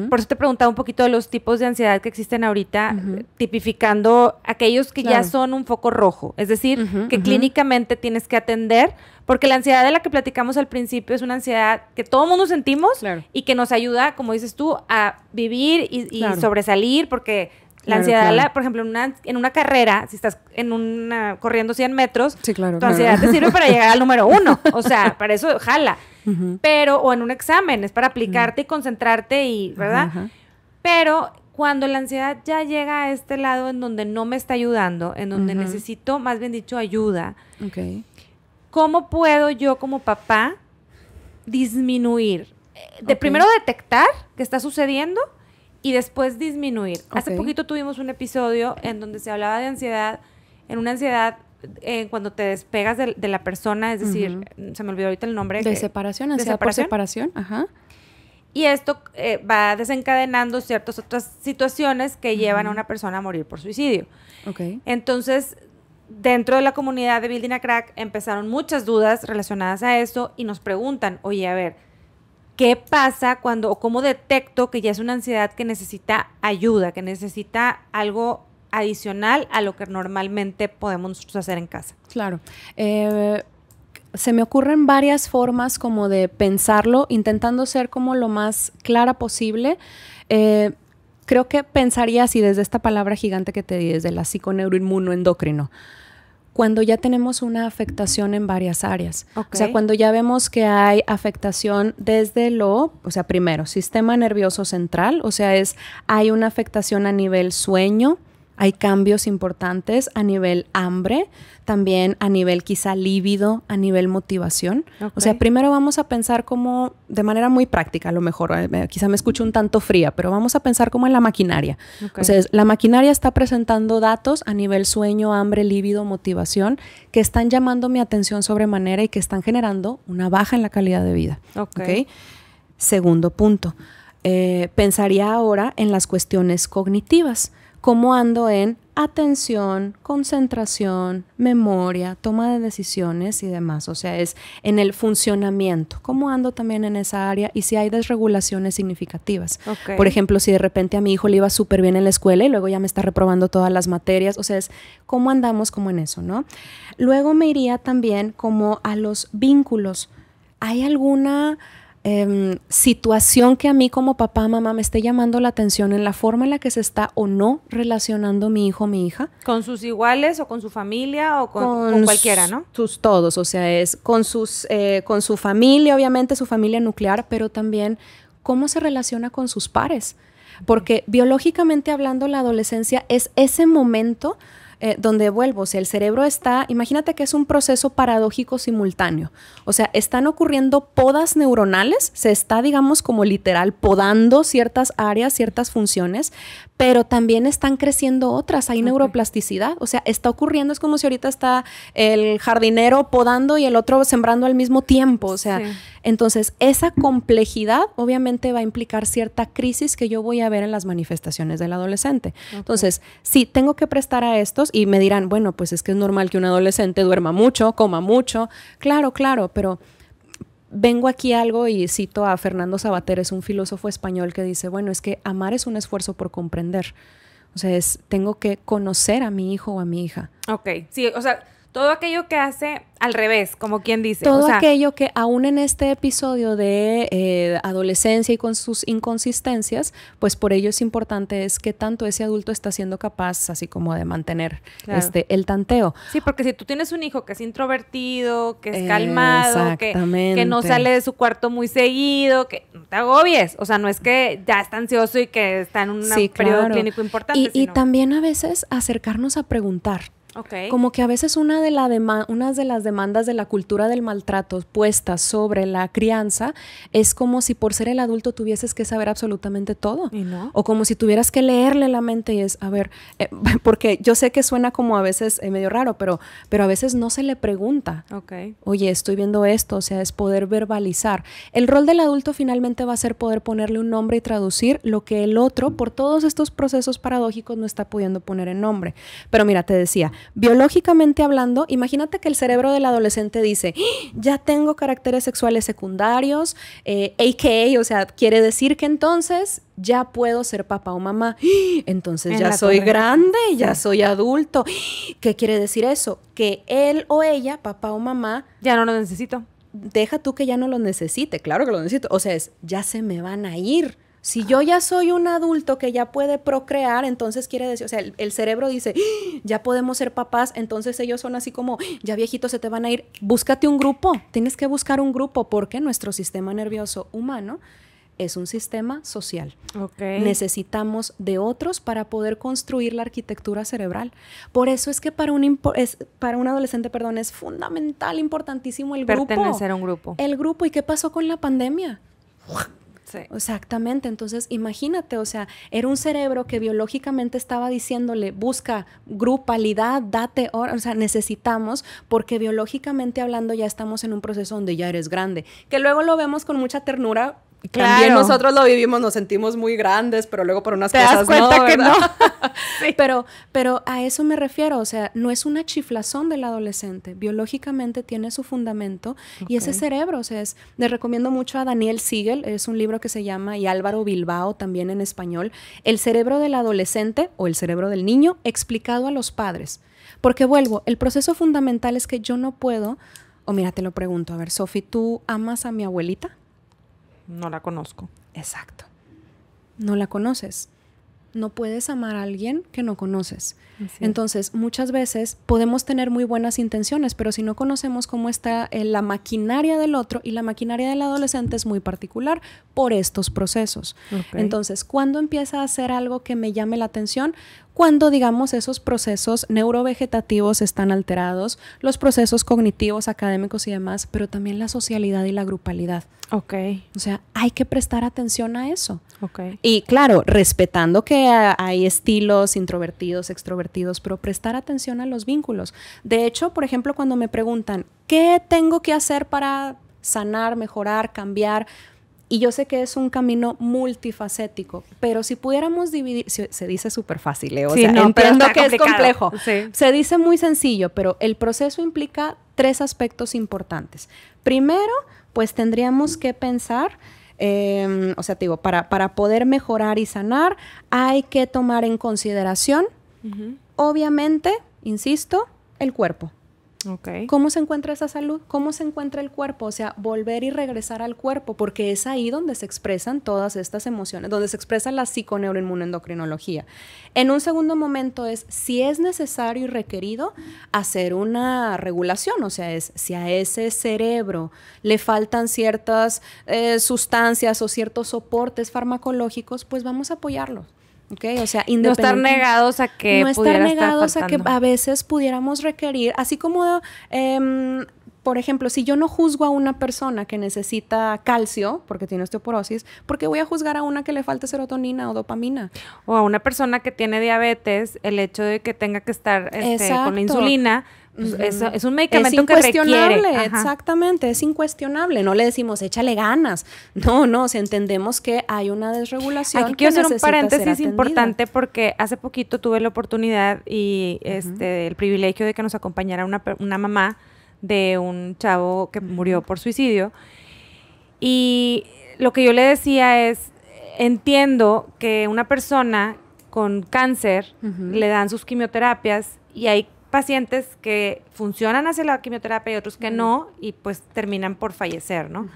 Por eso te preguntaba un poquito de los tipos de ansiedad que existen ahorita, tipificando aquellos que ya son un foco rojo. Es decir, que clínicamente tienes que atender, porque la ansiedad de la que platicamos al principio es una ansiedad que todo mundo sentimos y que nos ayuda, como dices tú, a vivir y sobresalir, porque... La ansiedad, por ejemplo, en una carrera, si estás corriendo 100 metros, tu ansiedad te sirve para llegar al número 1. O sea, para eso jala. Pero, o en un examen, es para aplicarte y concentrarte y, ¿verdad? Pero cuando la ansiedad ya llega a este lado en donde no me está ayudando, en donde necesito, más bien dicho, ayuda, ¿cómo puedo yo como papá disminuir? Primero detectar qué está sucediendo y después disminuir. Hace poquito tuvimos un episodio en donde se hablaba de ansiedad, en una ansiedad cuando te despegas de la persona, es decir, se me olvidó ahorita el nombre. De separación, ansiedad por separación. Y esto va desencadenando ciertas otras situaciones que llevan a una persona a morir por suicidio. Entonces, dentro de la comunidad de Building a Crack empezaron muchas dudas relacionadas a eso y nos preguntan, oye, a ver, ¿qué pasa cuando o cómo detecto que ya es una ansiedad que necesita ayuda, que necesita algo adicional a lo que normalmente podemos nosotros hacer en casa? Claro. Se me ocurren varias formas como de pensarlo, intentando ser como lo más clara posible. Creo que pensaría así desde esta palabra gigante que te di, desde la psiconeuroinmunoendocrino. Cuando ya tenemos una afectación en varias áreas. Okay. O sea, cuando ya vemos que hay afectación desde o sea, primero, sistema nervioso central, o sea, hay una afectación a nivel sueño, hay cambios importantes a nivel hambre, también a nivel quizá líbido, a nivel motivación. Okay. O sea, primero vamos a pensar como de manera muy práctica, a lo mejor, quizá me escucho un tanto fría, pero vamos a pensar como en la maquinaria. Okay. O sea, la maquinaria está presentando datos a nivel sueño, hambre, líbido, motivación, que están llamando mi atención sobremanera y que están generando una baja en la calidad de vida. Okay. ¿Okay? Segundo punto, pensaría ahora en las cuestiones cognitivas. ¿Cómo ando en atención, concentración, memoria, toma de decisiones y demás? O sea, es en el funcionamiento. ¿Cómo ando también en esa área? Y si hay desregulaciones significativas. Okay. Por ejemplo, si de repente a mi hijo le iba súper bien en la escuela y luego ya me está reprobando todas las materias. O sea, es cómo andamos como en eso, ¿no? Luego me iría también como a los vínculos. ¿Hay alguna situación que a mí como papá, mamá me esté llamando la atención en la forma en la que se está o no relacionando mi hijo o mi hija? ¿Con sus iguales o con su familia o con cualquiera, no? Todos, o sea, es con su familia, obviamente su familia nuclear, pero también cómo se relaciona con sus pares. Porque biológicamente hablando, la adolescencia es ese momento donde vuelvo, o sea, el cerebro está, imagínate que es un proceso paradójico simultáneo, o sea, están ocurriendo podas neuronales, se está, digamos, como literal podando ciertas áreas, ciertas funciones, pero también están creciendo otras, hay neuroplasticidad, o sea, está ocurriendo, es como si ahorita está el jardinero podando y el otro sembrando al mismo tiempo, o sea, entonces esa complejidad obviamente va a implicar cierta crisis que yo voy a ver en las manifestaciones del adolescente. Entonces, sí, tengo que prestar a estos y me dirán, bueno, pues es que es normal que un adolescente duerma mucho, coma mucho, claro, pero vengo aquí a algo y cito a Fernando Savater, es un filósofo español que dice, bueno, es que amar es un esfuerzo por comprender. O sea, tengo que conocer a mi hijo o a mi hija. Ok, sí, o sea, todo aquello que hace al revés, como quien dice. Todo aquello que aún en este episodio de adolescencia y con sus inconsistencias, pues por ello es importante es que tanto ese adulto está siendo capaz así como de mantener el tanteo. Sí, porque si tú tienes un hijo que es introvertido, que es calmado, que no sale de su cuarto muy seguido, que no te agobies. O sea, no es que ya está ansioso y que está en un periodo clínico importante. Y también a veces acercarnos a preguntar. Okay. Como que a veces una de las demandas de la cultura del maltrato puestas sobre la crianza es como si por ser el adulto tuvieses que saber absolutamente todo. ¿Y no? O como si tuvieras que leerle la mente y es, a ver, porque yo sé que suena como a veces medio raro, pero a veces no se le pregunta. Okay. Oye, estoy viendo esto, o sea, es poder verbalizar. El rol del adulto finalmente va a ser poder ponerle un nombre y traducir lo que el otro, por todos estos procesos paradójicos, no está pudiendo poner en nombre. Pero mira, te decía, biológicamente hablando, imagínate que el cerebro del adolescente dice, ya tengo caracteres sexuales secundarios, a.k.a., o sea, quiere decir que entonces ya puedo ser papá o mamá, entonces ya soy grande, ya soy adulto. ¿Qué quiere decir eso? Que él o ella, papá o mamá, ya no lo necesito. Deja tú que ya no lo necesite, claro que lo necesito, o sea, ya se me van a ir. Si yo ya soy un adulto que ya puede procrear, entonces quiere decir, o sea, el cerebro dice, ya podemos ser papás, entonces ellos son así como, ya viejitos se te van a ir, búscate un grupo, tienes que buscar un grupo porque nuestro sistema nervioso humano es un sistema social. Okay. Necesitamos de otros para poder construir la arquitectura cerebral. Por eso es que para un adolescente, es fundamental, importantísimo el grupo. Pertenecer a un grupo. El grupo. ¿Y qué pasó con la pandemia? Sí. Exactamente, entonces imagínate, o sea, era un cerebro que biológicamente estaba diciéndole, busca grupalidad, date hora, o sea, necesitamos, porque biológicamente hablando ya estamos en un proceso donde ya eres grande, que luego lo vemos con mucha ternura También nosotros lo vivimos, nos sentimos muy grandes, pero luego por unas ¿Te cosas das cuenta no, que ¿verdad? no? Sí. Pero a eso me refiero, o sea, no es una chiflazón del adolescente, biológicamente tiene su fundamento y ese cerebro, o sea, les recomiendo mucho a Daniel Siegel, es un libro que se llama, y Álvaro Bilbao también en español, El cerebro del adolescente o el cerebro del niño explicado a los padres. Porque vuelvo, el proceso fundamental es que yo no puedo, o mira, te lo pregunto, a ver, Sofi, ¿tú amas a mi abuelita? No la conozco. Exacto. No la conoces. No puedes amar a alguien que no conoces. Entonces, muchas veces podemos tener muy buenas intenciones, pero si no conocemos cómo está la maquinaria del otro, y la maquinaria del adolescente es muy particular por estos procesos. Entonces, ¿cuándo empieza a hacer algo que me llame la atención? Cuando, digamos, esos procesos neurovegetativos están alterados, los procesos cognitivos, académicos y demás, pero también la socialidad y la grupalidad. O sea, hay que prestar atención a eso. Y claro, respetando que hay estilos introvertidos, extrovertidos, pero prestar atención a los vínculos. De hecho, por ejemplo, cuando me preguntan, ¿qué tengo que hacer para sanar, mejorar, cambiar? Y yo sé que es un camino multifacético, pero si pudiéramos dividir, se dice súper fácil, o sea, entiendo que es complejo. Sí. Se dice muy sencillo, pero el proceso implica 3 aspectos importantes. Primero, pues tendríamos que pensar, o sea, te digo, para poder mejorar y sanar, hay que tomar en consideración, obviamente, insisto, el cuerpo. ¿Cómo se encuentra esa salud? ¿Cómo se encuentra el cuerpo? O sea, volver y regresar al cuerpo, porque es ahí donde se expresan todas estas emociones, donde se expresa la psiconeuroinmunendocrinología. En un segundo momento es, si es necesario y requerido, hacer una regulación, o sea, es si a ese cerebro le faltan ciertas sustancias o ciertos soportes farmacológicos, pues vamos a apoyarlos. O sea, no estar negados a que no estar negados a que a veces pudiéramos requerir, así como por ejemplo, si yo no juzgo a una persona que necesita calcio porque tiene osteoporosis, ¿por qué voy a juzgar a una que le falte serotonina o dopamina? O a una persona que tiene diabetes, el hecho de que tenga que estar con la insulina, pues es un medicamento que requiere. Exactamente, es incuestionable. No le decimos, échale ganas. No, si entendemos que hay una desregulación. Aquí quiero hacer un paréntesis importante porque hace poquito tuve la oportunidad y el privilegio de que nos acompañara una mamá de un chavo que murió por suicidio. Y lo que yo le decía es, entiendo que una persona con cáncer le dan sus quimioterapias y hay pacientes que funcionan hacia la quimioterapia y otros que no, y pues terminan por fallecer, ¿no?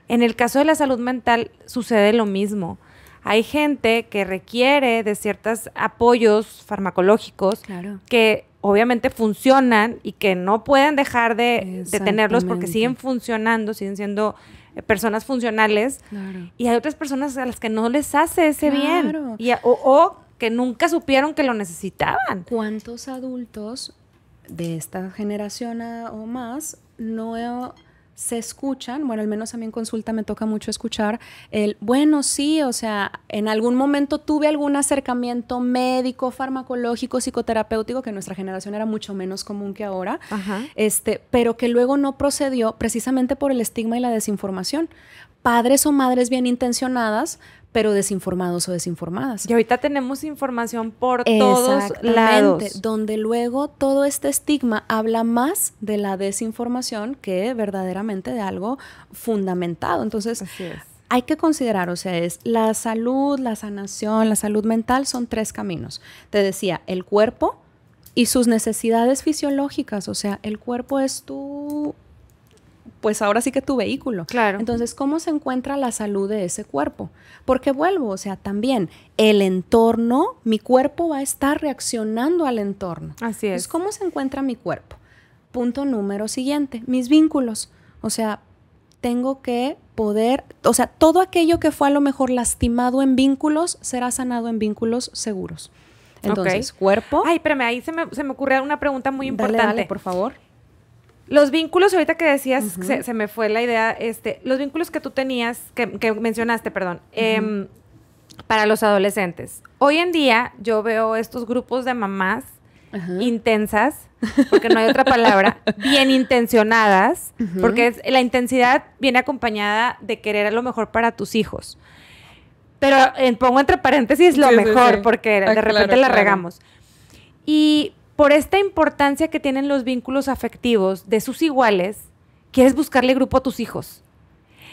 En el caso de la salud mental sucede lo mismo. Hay gente que requiere de ciertos apoyos farmacológicos que obviamente funcionan y que no pueden dejar de tenerlos porque siguen funcionando, siguen siendo personas funcionales. Y hay otras personas a las que no les hace ese bien. O que nunca supieron que lo necesitaban. ¿Cuántos adultos de esta generación o más no se escuchan? Bueno, al menos a mí en consulta me toca mucho escuchar bueno, sí, o sea, en algún momento tuve algún acercamiento médico, farmacológico, psicoterapéutico, que en nuestra generación era mucho menos común que ahora, pero que luego no procedió precisamente por el estigma y la desinformación. Padres o madres bien intencionadas, pero desinformados o desinformadas. Y ahorita tenemos información por todos lados. Donde luego todo este estigma habla más de la desinformación que verdaderamente de algo fundamentado. Entonces, hay que considerar, o sea, es la salud, la sanación, la salud mental son 3 caminos. Te decía, el cuerpo y sus necesidades fisiológicas, o sea, el cuerpo es pues ahora sí que tu vehículo. Entonces, ¿cómo se encuentra la salud de ese cuerpo? Porque vuelvo, o sea, también el entorno, mi cuerpo va a estar reaccionando al entorno. Así es. Entonces, ¿cómo se encuentra mi cuerpo? Punto número siguiente, mis vínculos. O sea, tengo que poder, o sea, todo aquello que fue a lo mejor lastimado en vínculos será sanado en vínculos seguros. Entonces, cuerpo. Ay, espérame, ahí se me ocurre una pregunta muy importante. Dale, por favor. Los vínculos, ahorita que decías, se me fue la idea, los vínculos que tú tenías, que mencionaste, perdón, para los adolescentes. Hoy en día yo veo estos grupos de mamás intensas, porque no hay otra palabra, bien intencionadas, porque la intensidad viene acompañada de querer lo mejor para tus hijos. Pero pongo entre paréntesis lo mejor, porque de repente la regamos. Y por esta importancia que tienen los vínculos afectivos de sus iguales, quieres buscarle grupo a tus hijos.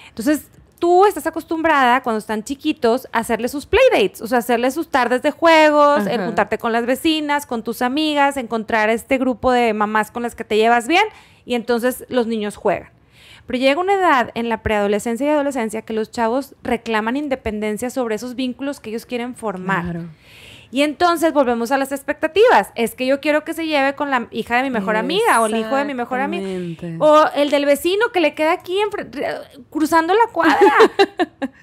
Entonces, tú estás acostumbrada, cuando están chiquitos, a hacerles sus playdates, o sea, hacerles sus tardes de juegos, juntarte con las vecinas, con tus amigas, encontrar este grupo de mamás con las que te llevas bien, y entonces los niños juegan. Pero llega una edad en la preadolescencia y adolescencia que los chavos reclaman independencia sobre esos vínculos que ellos quieren formar. Claro. Y entonces volvemos a las expectativas. Es que yo quiero que se lleve con la hija de mi mejor amiga o el hijo de mi mejor amiga. O el del vecino que le queda aquí cruzando la cuadra.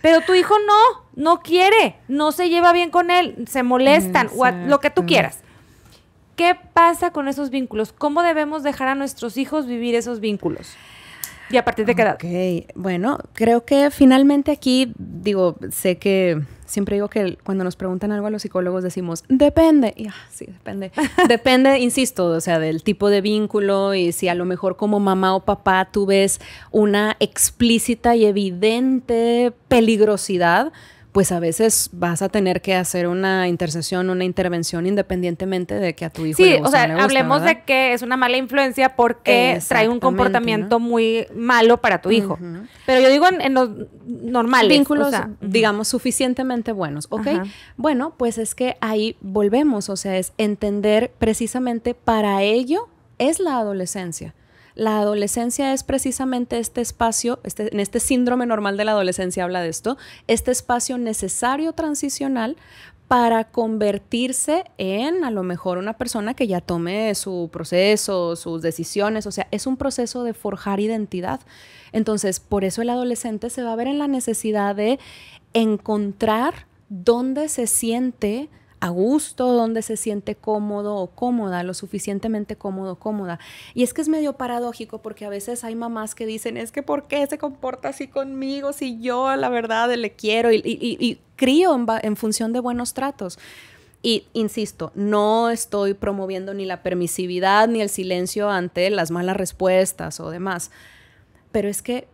Pero tu hijo no quiere, no se lleva bien con él, se molestan, o lo que tú quieras. ¿Qué pasa con esos vínculos? ¿Cómo debemos dejar a nuestros hijos vivir esos vínculos? ¿Y a partir de qué edad? Ok, bueno, creo que finalmente aquí, sé que siempre digo que cuando nos preguntan algo a los psicólogos decimos, depende. Y, sí, depende. Depende, insisto, o sea, del tipo de vínculo y si a lo mejor como mamá o papá tú ves una explícita y evidente peligrosidad, pues a veces vas a tener que hacer una intercesión, una intervención independientemente de que a tu hijo le guste, o sea, no le guste, hablemos ¿verdad? de que es una mala influencia porque trae un comportamiento muy malo para tu hijo. Pero yo digo en los normales. Vínculos, digamos, suficientemente buenos, ¿ok? Bueno, pues es que ahí volvemos, o sea, es entender precisamente para ello es la adolescencia. La adolescencia es precisamente este espacio, en este síndrome normal de la adolescencia habla de esto, este espacio necesario transicional para convertirse en a lo mejor una persona que ya tome su proceso, sus decisiones, o sea, es un proceso de forjar identidad. Entonces, por eso el adolescente se va a ver en la necesidad de encontrar dónde se siente a gusto, donde se siente cómodo o cómoda, lo suficientemente cómodo o cómoda. Y es que es medio paradójico porque a veces hay mamás que dicen, es que ¿por qué se comporta así conmigo si yo la verdad le quiero y crío en función de buenos tratos? Y insisto, no estoy promoviendo ni la permisividad ni el silencio ante las malas respuestas o demás, pero es que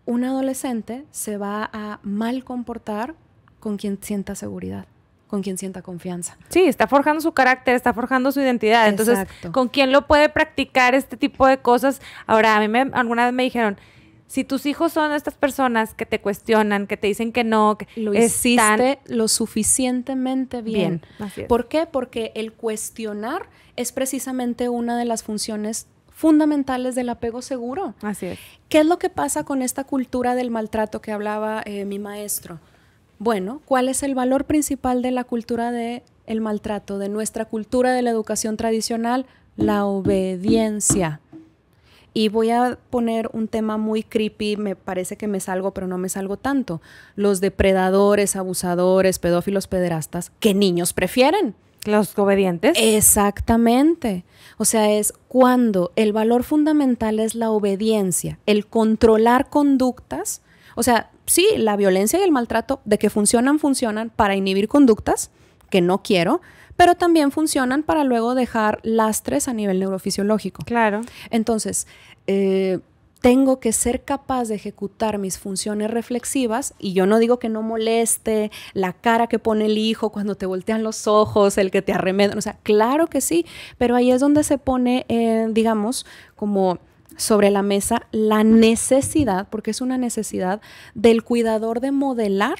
un adolescente se va a mal comportar con quien sienta seguridad, con quien sienta confianza. Sí, está forjando su carácter, está forjando su identidad. Entonces, ¿con quién lo puede practicar este tipo de cosas? Ahora, a mí alguna vez me dijeron, si tus hijos son estas personas que te cuestionan, que te dicen que no, que lo hiciste lo suficientemente bien. Así es. ¿Por qué? Porque el cuestionar es precisamente una de las funciones fundamentales del apego seguro. Así es. ¿Qué es lo que pasa con esta cultura del maltrato que hablaba mi maestro? Bueno, ¿cuál es el valor principal de la cultura del maltrato, de nuestra cultura de la educación tradicional? La obediencia. Y voy a poner un tema muy creepy, me parece que me salgo, pero no me salgo tanto. Los depredadores, abusadores, pedófilos, pederastas, ¿qué niños prefieren? ¿Los obedientes? Exactamente. O sea, es cuando el valor fundamental es la obediencia, el controlar conductas. O sea, sí, la violencia y el maltrato de que funcionan para inhibir conductas que no quiero, pero también funcionan para luego dejar lastres a nivel neurofisiológico. Claro. Entonces, tengo que ser capaz de ejecutar mis funciones reflexivas y yo no digo que no moleste la cara que pone el hijo cuando te voltean los ojos, el que te arremedan, o sea, claro que sí, pero ahí es donde se pone, digamos, como sobre la mesa la necesidad, porque es una necesidad del cuidador de modelar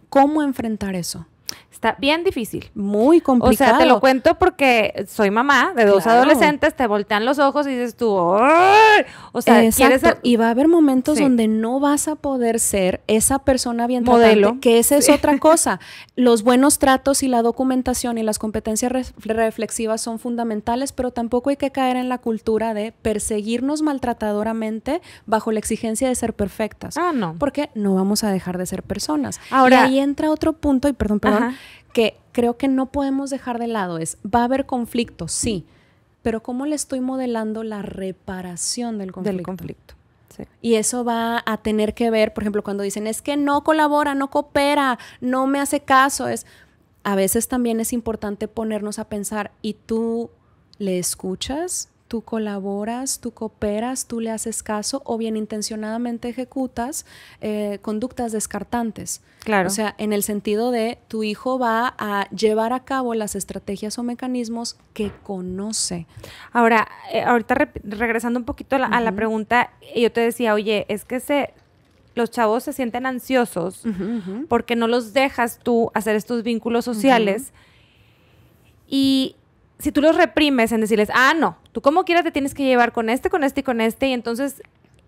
cómo enfrentar eso. Está bien difícil. Muy complicado. O sea, te lo cuento porque soy mamá de dos adolescentes, te voltean los ojos y dices tú, ¡ay! O sea, ¿quieres ser? Y va a haber momentos donde no vas a poder ser esa persona bien modelo, tratante, que esa es otra cosa. Los buenos tratos y la documentación y las competencias reflexivas son fundamentales, pero tampoco hay que caer en la cultura de perseguirnos maltratadoramente bajo la exigencia de ser perfectas. No. Porque no vamos a dejar de ser personas. Ahora, y ahí entra otro punto, y perdón, que creo que no podemos dejar de lado va a haber conflicto, sí, pero ¿cómo le estoy modelando la reparación del conflicto? Sí. Y eso va a tener que ver, por ejemplo, cuando dicen, es que no colabora, no coopera, no me hace caso, a veces también es importante ponernos a pensar, ¿y tú le escuchas? ¿Tú colaboras? ¿Tú cooperas? ¿Tú le haces caso? ¿O bien intencionadamente ejecutas conductas descartantes? Claro. O sea, en el sentido de tu hijo va a llevar a cabo las estrategias o mecanismos que conoce. Ahora, ahorita regresando un poquito a la pregunta, yo te decía, oye, es que los chavos se sienten ansiosos porque no los dejas tú hacer estos vínculos sociales y si tú los reprimes en decirles, no, tú como quieras te tienes que llevar con este y entonces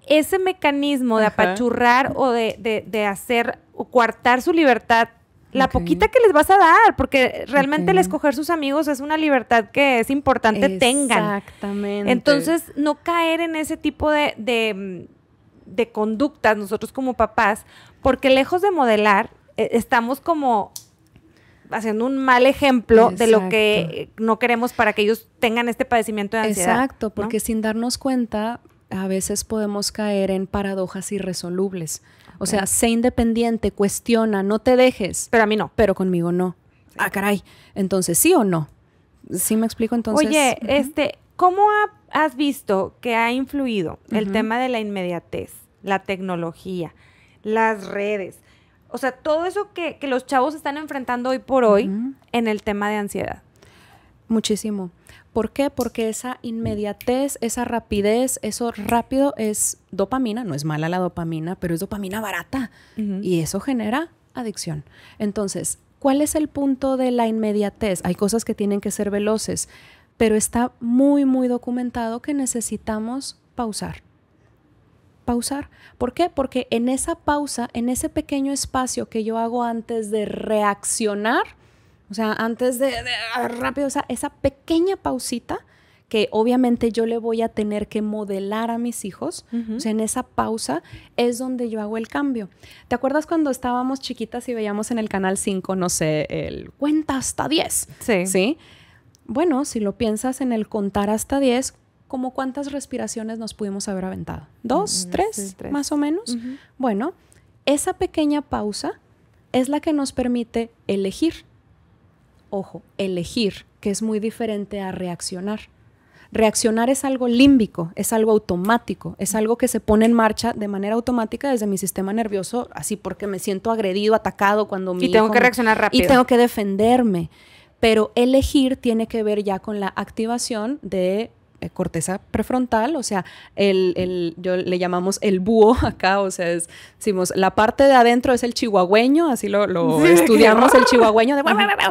ese mecanismo de apachurrar o de hacer o coartar su libertad, la poquita que les vas a dar, porque realmente el escoger sus amigos es una libertad que es importante tengan. Exactamente. Entonces, no caer en ese tipo de conductas nosotros como papás, porque lejos de modelar, estamos como haciendo un mal ejemplo de lo que no queremos para que ellos tengan este padecimiento de ansiedad. Exacto, porque sin darnos cuenta, a veces podemos caer en paradojas irresolubles. O sea, sé independiente, cuestiona, no te dejes. Pero a mí no. Pero conmigo no. Caray. Entonces, ¿sí o no? ¿Sí me explico entonces? Oye, ¿cómo has visto que ha influido el tema de la inmediatez, la tecnología, las redes? O sea, todo eso que los chavos están enfrentando hoy por hoy en el tema de ansiedad. Muchísimo. ¿Por qué? Porque esa inmediatez, esa rapidez, eso rápido es dopamina. No es mala la dopamina, pero es dopamina barata. Y eso genera adicción. Entonces, ¿cuál es el punto de la inmediatez? Hay cosas que tienen que ser veloces, pero está muy, muy documentado que necesitamos pausar. Pausar. ¿Por qué? Porque en esa pausa, en ese pequeño espacio que yo hago antes de reaccionar, o sea, antes de rápido, o sea, esa pequeña pausita que obviamente yo le voy a tener que modelar a mis hijos, o sea, en esa pausa es donde yo hago el cambio. ¿Te acuerdas cuando estábamos chiquitas y veíamos en el Canal 5, no sé, el cuenta hasta 10? Sí. ¿Sí? Bueno, si lo piensas en el contar hasta 10, ¿cómo cuántas respiraciones nos pudimos haber aventado? ¿2, 3, sí, 3 más o menos? Bueno, esa pequeña pausa es la que nos permite elegir. Ojo, elegir, que es muy diferente a reaccionar. Reaccionar es algo límbico, es algo automático, es algo que se pone en marcha de manera automática desde mi sistema nervioso, así porque me siento agredido, atacado cuando mi hijo... Y tengo que reaccionar rápido. Y tengo que defenderme. Pero elegir tiene que ver ya con la activación de corteza prefrontal, o sea, yo le llamamos el búho acá, o sea, decimos, la parte de adentro es el chihuahueño, así lo estudiamos, el chihuahueño,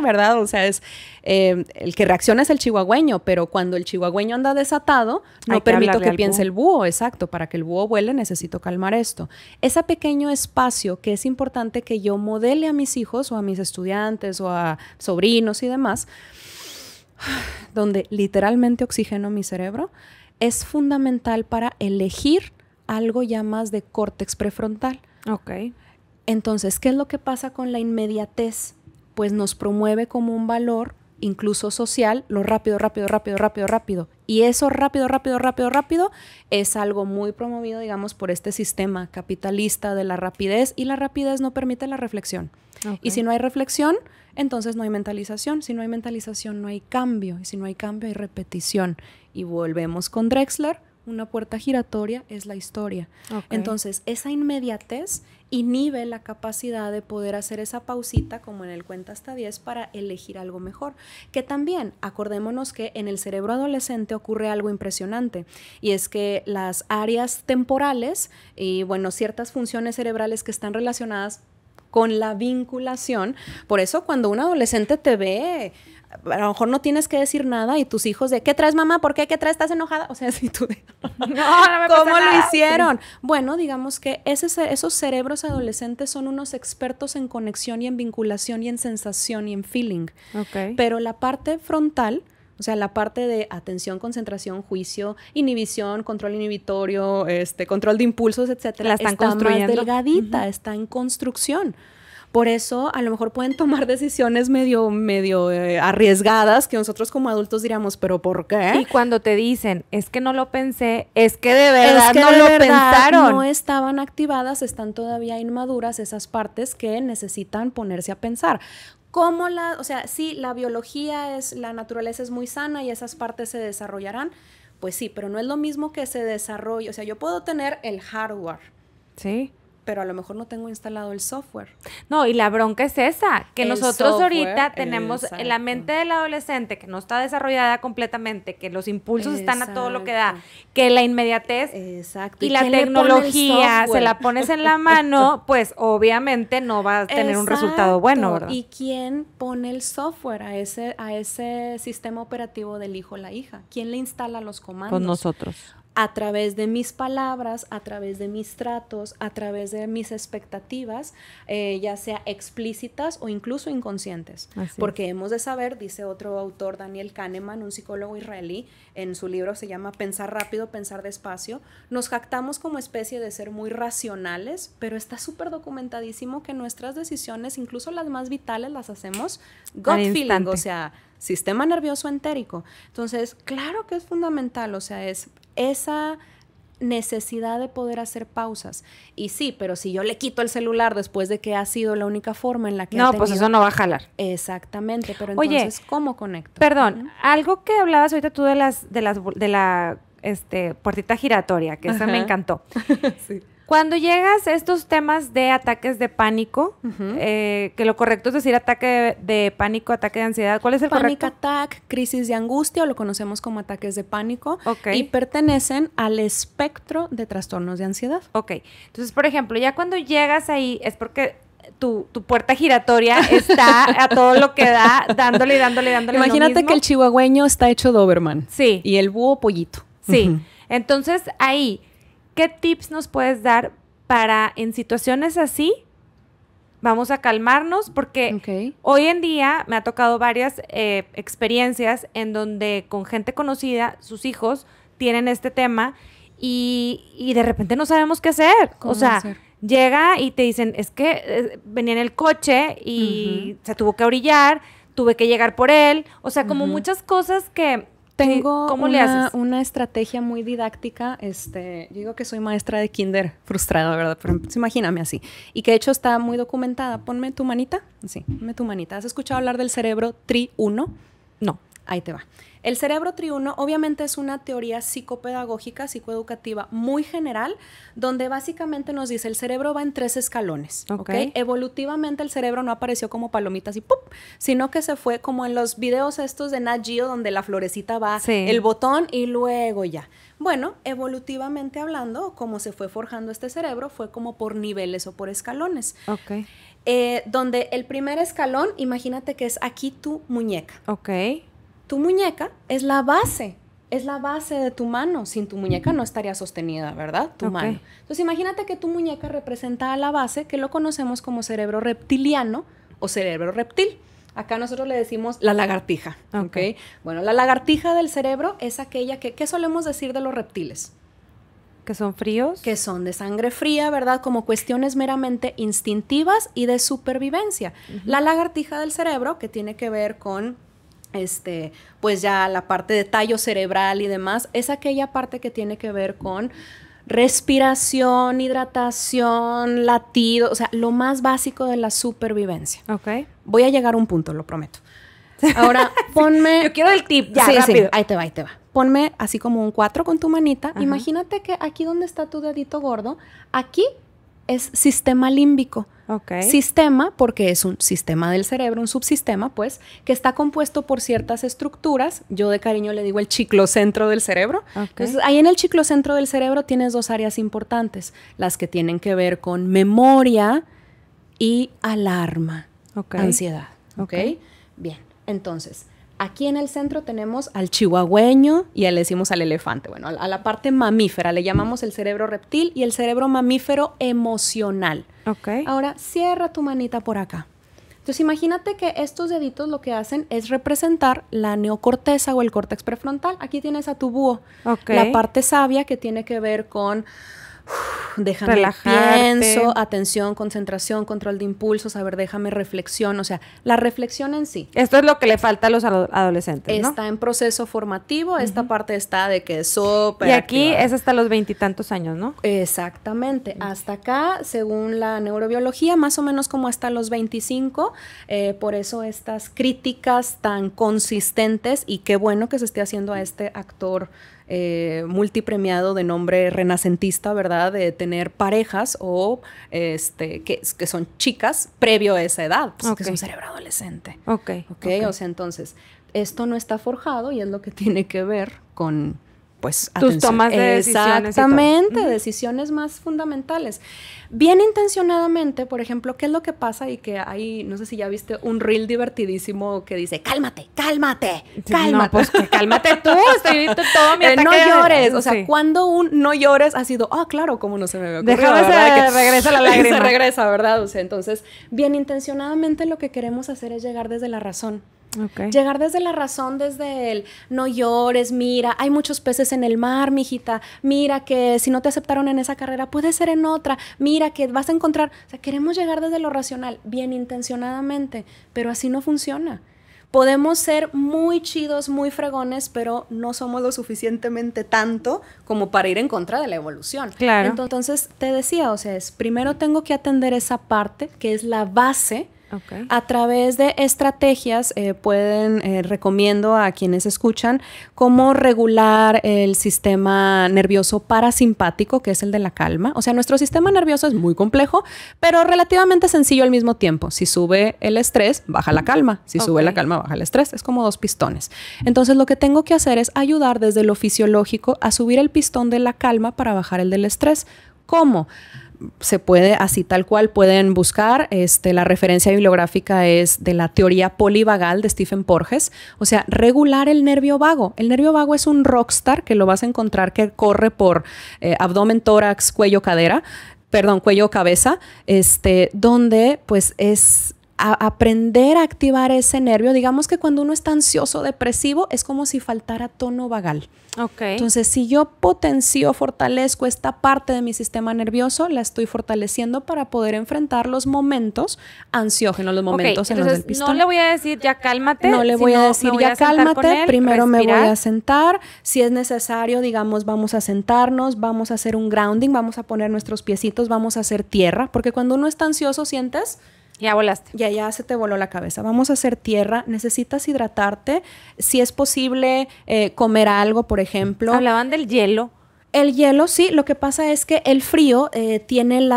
¿verdad? O sea, es el que reacciona es el chihuahueño, pero cuando el chihuahueño anda desatado, no permito que piense el búho, exacto, para que el búho vuele necesito calmar esto. Ese pequeño espacio que es importante que yo modele a mis hijos o a mis estudiantes o a sobrinos y demás, donde literalmente oxigeno mi cerebro, es fundamental para elegir algo ya más de córtex prefrontal. Ok. Entonces, ¿qué es lo que pasa con la inmediatez? Pues nos promueve como un valor, incluso social, lo rápido, rápido, rápido, rápido, rápido. Y eso rápido, rápido, rápido, rápido es algo muy promovido, digamos, por este sistema capitalista de la rapidez, y la rapidez no permite la reflexión. Okay. Y si no hay reflexión, entonces no hay mentalización. Si no hay mentalización, no hay cambio. Y si no hay cambio, hay repetición. Y volvemos con Drexler, una puerta giratoria es la historia. Okay. Entonces, esa inmediatez inhibe la capacidad de poder hacer esa pausita, como en el cuenta hasta 10, para elegir algo mejor. Que también, acordémonos que en el cerebro adolescente ocurre algo impresionante, y es que las áreas temporales y, bueno, ciertas funciones cerebrales que están relacionadas con la vinculación. Por eso cuando un adolescente te ve, a lo mejor no tienes que decir nada y tus hijos de ¿qué traes, mamá? ¿Por qué? ¿Qué traes? ¿Estás enojada? O sea, si tú de, no me pasa ¿cómo nada? lo hicieron? Sí. Bueno, digamos que esos cerebros adolescentes son unos expertos en conexión y en vinculación y en sensación y en feeling. Okay. Pero la parte frontal, o sea, la parte de atención, concentración, juicio, inhibición, control inhibitorio, control de impulsos, etcétera, la están está construyendo. Más delgadita, está en construcción. Por eso, a lo mejor pueden tomar decisiones medio arriesgadas que nosotros como adultos diríamos, ¿pero por qué? Y cuando te dicen, es que no lo pensé, es que de verdad no lo pensaron. No estaban activadas, están todavía inmaduras esas partes que necesitan ponerse a pensar. O sea, sí, la biología la naturaleza es muy sana y esas partes se desarrollarán, pues sí, pero no es lo mismo que se desarrolle. O sea, yo puedo tener el hardware. Sí. Pero a lo mejor no tengo instalado el software. No, y la bronca es esa, que El nosotros software, ahorita tenemos exacto. en la mente del adolescente que no está desarrollada completamente, que los impulsos están a todo lo que da, que la inmediatez exacto. y la tecnología se la pones en la mano, pues obviamente no va a tener un resultado bueno, ¿verdad? ¿Y quién pone el software a ese sistema operativo del hijo o la hija? ¿Quién le instala los comandos? Pues nosotros. A través de mis palabras, a través de mis tratos, a través de mis expectativas, ya sea explícitas o incluso inconscientes. Porque hemos de saber, dice otro autor, Daniel Kahneman, un psicólogo israelí, en su libro se llama Pensar rápido, pensar despacio, nos jactamos como especie de ser muy racionales, pero está súper documentadísimo que nuestras decisiones, incluso las más vitales, las hacemos gut feeling, o sea, sistema nervioso entérico. Entonces, claro que es fundamental, o sea, es esa necesidad de poder hacer pausas. Y sí, pero si yo le quito el celular después de que ha sido la única forma en la que ha tenido... pues eso no va a jalar. Exactamente, pero entonces, ¿cómo conecto? Perdón, algo que hablabas ahorita tú de la puertita giratoria, que esa me encantó. Sí. Cuando llegas a estos temas de ataques de pánico, que lo correcto es decir ataque de pánico, ataque de ansiedad, ¿cuál es el correcto? Panic attack, crisis de angustia, o lo conocemos como ataques de pánico, y pertenecen al espectro de trastornos de ansiedad. Ok, entonces, por ejemplo, ya cuando llegas ahí es porque tu puerta giratoria está a todo lo que da, dándole. Imagínate que el chihuahueño está hecho Doberman. Sí. Y el búho pollito. Sí. Entonces, ahí... ¿Qué tips nos puedes dar para en situaciones así? Vamos a calmarnos porque hoy en día me ha tocado varias experiencias en donde con gente conocida, sus hijos tienen este tema y de repente no sabemos qué hacer. O sea, llega y te dicen, es que venía en el coche y se tuvo que orillar, tuve que llegar por él. O sea, como muchas cosas que... Tengo una estrategia muy didáctica, yo digo que soy maestra de kinder frustrada, ¿verdad? Pero pues, imagíname así. Y que de hecho está muy documentada. Ponme tu manita. Sí, ponme tu manita. ¿Has escuchado hablar del cerebro Tri-1? No. Ahí te va. El cerebro Tri-1 obviamente es una teoría psicopedagógica, psicoeducativa muy general, donde básicamente nos dice el cerebro va en 3 escalones. ¿Okay? Evolutivamente el cerebro no apareció como palomitas y ¡pum!, sino que se fue como en los videos estos de Nat Geo, donde la florecita va el botón y luego ya. Bueno, evolutivamente hablando, como se fue forjando este cerebro, fue como por niveles o por escalones. Ok. Donde el primer escalón, imagínate que es aquí tu muñeca. Ok. Tu muñeca es la base de tu mano. Sin tu muñeca no estaría sostenida, ¿verdad? Tu mano. Entonces, imagínate que tu muñeca representa a la base, que lo conocemos como cerebro reptiliano o cerebro reptil. Acá nosotros le decimos la lagartija, ¿ok? Bueno, la lagartija del cerebro es aquella ¿qué solemos decir de los reptiles? ¿Que son fríos? Que son de sangre fría, ¿verdad? Como cuestiones meramente instintivas y de supervivencia. La lagartija del cerebro, que tiene que ver con... pues ya la parte de tallo cerebral y demás, es aquella parte que tiene que ver con respiración, hidratación, latido, o sea, lo más básico de la supervivencia. Ok. Voy a llegar a un punto, lo prometo. Ahora, ponme... Yo quiero el tip, ya, rápido. Sí, ahí te va. Ponme así como un 4 con tu manita. Imagínate que aquí donde está tu dedito gordo, aquí es sistema límbico. Okay. Sistema, porque es un sistema del cerebro, un subsistema, pues, que está compuesto por ciertas estructuras. Yo de cariño le digo el ciclocentro del cerebro. Entonces, ahí en el ciclocentro del cerebro tienes 2 áreas importantes, las que tienen que ver con memoria y alarma, ansiedad. ¿Ok? Bien, entonces, aquí en el centro tenemos al chihuahueño y le decimos al elefante. Bueno, a la parte mamífera le llamamos el cerebro reptil y el cerebro mamífero emocional. Ok. Ahora, cierra tu manita por acá. Entonces, imagínate que estos deditos lo que hacen es representar la neocorteza o el córtex prefrontal. Aquí tienes a tu búho. La parte sabia que tiene que ver con déjame relajarte. pienso, atención, concentración, control de impulsos, a ver, déjame reflexión, o sea, la reflexión en sí. Esto es lo que le falta a los adolescentes, ¿no? Está en proceso formativo, esta parte está de que es súper Y aquí activada. es hasta los 20 y tantos años, ¿no? Exactamente, hasta acá, según la neurobiología, más o menos como hasta los 25, por eso estas críticas tan consistentes, y qué bueno que se esté haciendo a este actor multipremiado de nombre renacentista, ¿verdad? De tener parejas o que son chicas previo a esa edad, pues, que es un cerebro adolescente. Ok. O sea, entonces, esto no está forjado y es lo que tiene que ver con, pues, tus tomas de decisiones. Exactamente, decisiones más fundamentales. Bien intencionadamente, por ejemplo, ¿qué es lo que pasa? Y que hay, no sé si ya viste un reel divertidísimo que dice, cálmate, cálmate, cálmate. No, pues que cálmate tú, estoy viendo todo mi ataque. No llores, o sea, sí. cuando un no llores ha sido, claro, cómo no se me había ocurrido, Déjame ¿verdad? regresa la lágrima. Se regresa, ¿verdad? O sea, entonces, bien intencionadamente lo que queremos hacer es llegar desde la razón. Okay. Llegar desde la razón, desde el no llores, mira, hay muchos peces en el mar, mijita, mira que si no te aceptaron en esa carrera, puede ser en otra, mira que vas a encontrar, o sea, queremos llegar desde lo racional, bien intencionadamente, pero así no funciona. Podemos ser muy chidos, muy fregones, pero no somos lo suficientemente tanto como para ir en contra de la evolución. Claro. Entonces, te decía, o sea, primero tengo que atender esa parte, que es la base. Okay. A través de estrategias recomiendo a quienes escuchan cómo regular el sistema nervioso parasimpático, que es el de la calma. O sea, nuestro sistema nervioso es muy complejo, pero relativamente sencillo al mismo tiempo. Si sube el estrés, baja la calma. Si sube la calma, baja el estrés. Es como dos pistones. Entonces, lo que tengo que hacer es ayudar desde lo fisiológico a subir el pistón de la calma para bajar el del estrés. ¿Cómo? Se puede, así tal cual, pueden buscar, la referencia bibliográfica es de la teoría polivagal de Stephen Porges, o sea, regular el nervio vago. El nervio vago es un rockstar que lo vas a encontrar que corre por abdomen, tórax, cuello, cuello, cabeza, donde pues es aprender a activar ese nervio. Digamos que cuando uno está ansioso, depresivo, es como si faltara tono vagal. Okay. Entonces, si yo potencio, fortalezco esta parte de mi sistema nervioso, la estoy fortaleciendo para poder enfrentar los momentos ansiógenos, los momentos en los del pistón. No le voy a decir ya cálmate. No le voy a decir ya cálmate. Primero respirar. Me voy a sentar. Si es necesario, digamos, vamos a sentarnos, vamos a hacer un grounding, vamos a poner nuestros piecitos, vamos a hacer tierra, porque cuando uno está ansioso, sientes... Ya volaste. Ya se te voló la cabeza. Vamos a hacer tierra. Necesitas hidratarte. Si es posible, comer algo, por ejemplo. Hablaban del hielo. El hielo, sí. Lo que pasa es que el frío tiene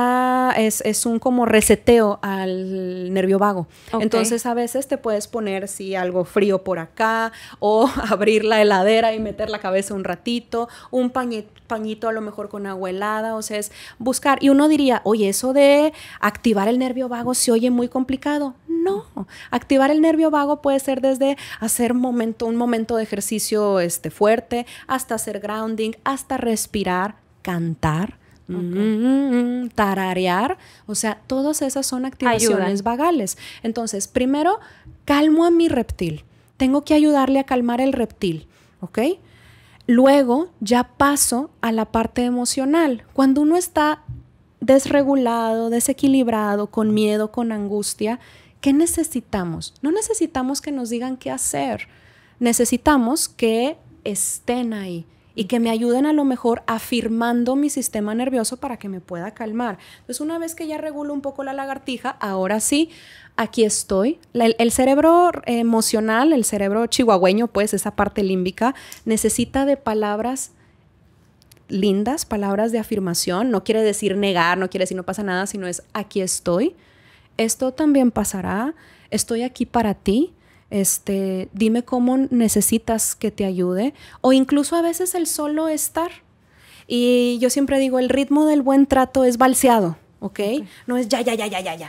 es un como reseteo al nervio vago. Okay. Entonces, a veces te puedes poner, sí, algo frío por acá o abrir la heladera y meter la cabeza un ratito. Un pañito a lo mejor con agua helada. O sea, es buscar. Y uno diría, oye, eso de activar el nervio vago se oye muy complicado. No. Activar el nervio vago puede ser desde hacer un momento de ejercicio fuerte, hasta hacer grounding, hasta respirar, cantar, tararear. O sea, todas esas son activaciones vagales. Entonces, primero, calmo a mi reptil. Tengo que ayudarle a calmar el reptil, ¿ok? Luego, ya paso a la parte emocional. Cuando uno está desregulado, desequilibrado, con miedo, con angustia, ¿qué necesitamos? No necesitamos que nos digan qué hacer. Necesitamos que estén ahí y que me ayuden a lo mejor afirmando mi sistema nervioso para que me pueda calmar. Entonces, una vez que ya regulo un poco la lagartija, ahora sí, aquí estoy. El cerebro emocional, el cerebro chihuahueño, pues esa parte límbica, necesita de palabras lindas, palabras de afirmación. No quiere decir negar, no quiere decir no pasa nada, sino es aquí estoy. Esto también pasará. Estoy aquí para ti. Dime cómo necesitas que te ayude. O incluso a veces el solo estar. Y yo siempre digo, el ritmo del buen trato es valseado, ¿ok? No es ya,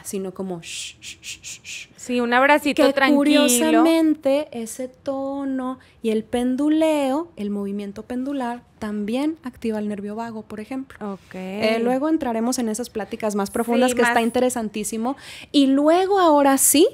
sino como shh, shh, shh, shh. Sí, un abracito tranquilo. Curiosamente, ese tono y el penduleo, el movimiento pendular, también activa el nervio vago, por ejemplo. Okay. Luego entraremos en esas pláticas más profundas, sí, que está interesantísimo. Y luego, ahora sí,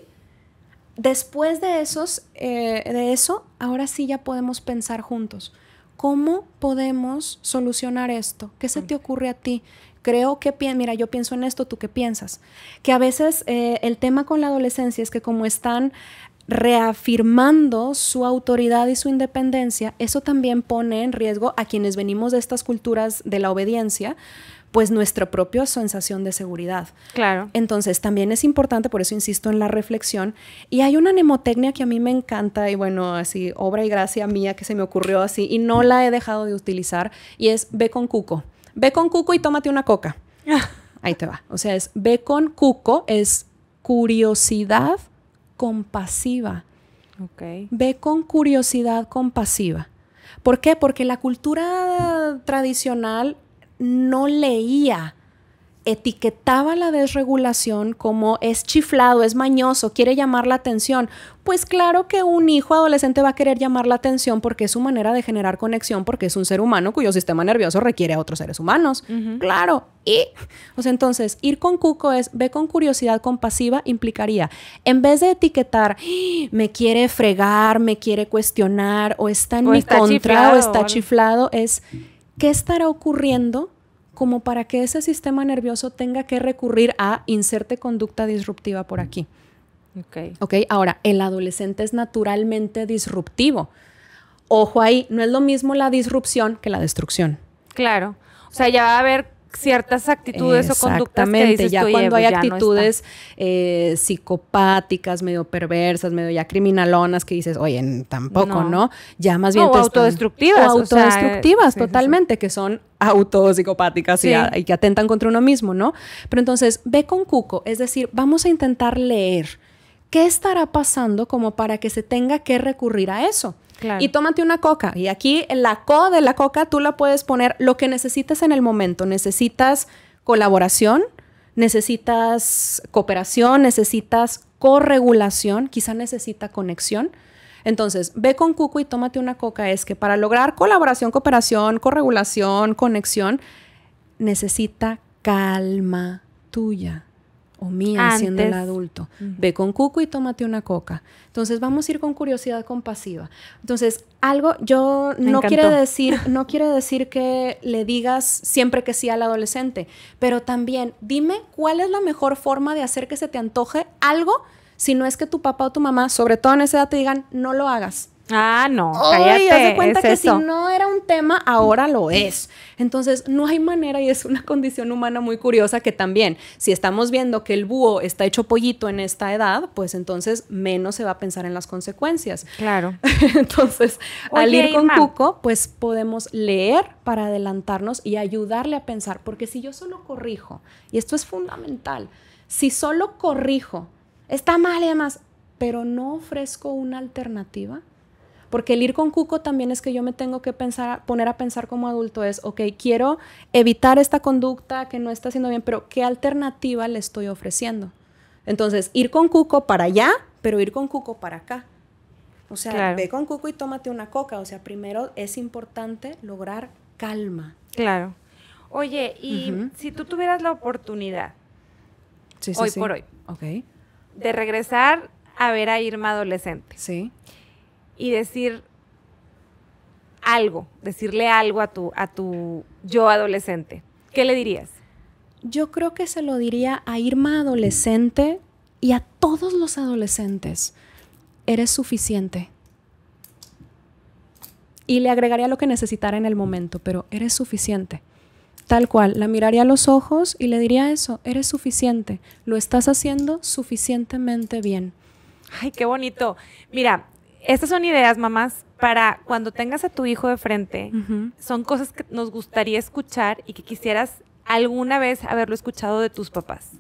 después de eso, ahora sí ya podemos pensar juntos. ¿cómo podemos solucionar esto? ¿Qué se te ocurre a ti? Creo que, mira, yo pienso en esto, ¿tú qué piensas? Que a veces el tema con la adolescencia es que como están reafirmando su autoridad y su independencia, eso también pone en riesgo a quienes venimos de estas culturas de la obediencia, pues nuestra propia sensación de seguridad. Claro. Entonces, también es importante, por eso insisto en la reflexión. Y hay una mnemotecnia que a mí me encanta, y bueno, así, obra y gracia mía que se me ocurrió así, y no la he dejado de utilizar, y es ve con cuco. Ve con cuco y tómate una coca. Ahí te va. O sea, es ve con cuco, es curiosidad compasiva. Ok. Ve con curiosidad compasiva. ¿Por qué? Porque la cultura tradicional no leía, etiquetaba la desregulación como es chiflado, es mañoso, quiere llamar la atención. Pues claro que un hijo adolescente va a querer llamar la atención porque es su manera de generar conexión, porque es un ser humano cuyo sistema nervioso requiere a otros seres humanos. Claro. O sea, entonces, ir con cuco es, ve con curiosidad compasiva, implicaría, en vez de etiquetar, me quiere fregar, me quiere cuestionar, o está en mi contra, o está chiflado, es, ¿qué estará ocurriendo como para que ese sistema nervioso tenga que recurrir a inserte conducta disruptiva por aquí? Ok, ahora, el adolescente es naturalmente disruptivo. Ojo ahí, no es lo mismo la disrupción que la destrucción. Claro. O sea, ya va a haber ciertas actitudes o conductas que dices ya tú, cuando hay pues actitudes psicopáticas, medio perversas, medio ya criminalonas, que dices, oye, tampoco, ¿no? Ya más bien o autodestructivas. O autodestructivas, sí, totalmente, que son autopsicopáticas y que atentan contra uno mismo, ¿no? Pero entonces, ve con cuco, es decir, vamos a intentar leer qué estará pasando como para que se tenga que recurrir a eso. Claro. Y tómate una coca. Y aquí la co de la coca tú la puedes poner lo que necesites en el momento. Necesitas colaboración, necesitas cooperación, necesitas corregulación, quizá necesita conexión. Entonces, ve con cuco y tómate una coca. Es que para lograr colaboración, cooperación, corregulación, conexión, necesita calma tuya o mía siendo el adulto. Ve con cuco y tómate una coca. Entonces, vamos a ir con curiosidad compasiva. Entonces, algo, no quiere decir que le digas siempre que sí al adolescente, pero también dime cuál es la mejor forma de hacer que se te antoje algo si no es que tu papá o tu mamá, sobre todo en esa edad, te digan, no lo hagas. Ah, no, cállate. Haz de cuenta que eso. Si no era un tema, ahora lo es. Entonces, no hay manera, y es una condición humana muy curiosa que también, si estamos viendo que el búho está hecho pollito en esta edad, pues entonces menos se va a pensar en las consecuencias. Claro. Entonces, al ir con cuco, pues podemos leer para adelantarnos y ayudarle a pensar. Porque si yo solo corrijo, y esto es fundamental, si solo corrijo, está mal y demás, pero no ofrezco una alternativa. Porque el ir con cuco también es que yo me tengo que poner a pensar como adulto es, ok, quiero evitar esta conducta que no está haciendo bien, pero ¿qué alternativa le estoy ofreciendo? Entonces, ir con cuco para allá, pero ir con cuco para acá. O sea, claro, ve con cuco y tómate una coca. O sea, primero es importante lograr calma. Claro. Oye, y si tú tuvieras la oportunidad, hoy por hoy, de regresar a ver a Irma adolescente. Sí. Y decirle algo a tu yo adolescente, ¿qué le dirías? Yo creo que se lo diría a Irma adolescente y a todos los adolescentes. Eres suficiente. Y le agregaría lo que necesitara en el momento, pero eres suficiente. Tal cual, la miraría a los ojos y le diría eso, eres suficiente. Lo estás haciendo suficientemente bien. Ay, qué bonito. Mira, estas son ideas, mamás, para cuando tengas a tu hijo de frente. Son cosas que nos gustaría escuchar y que quisieras alguna vez haberlo escuchado de tus papás.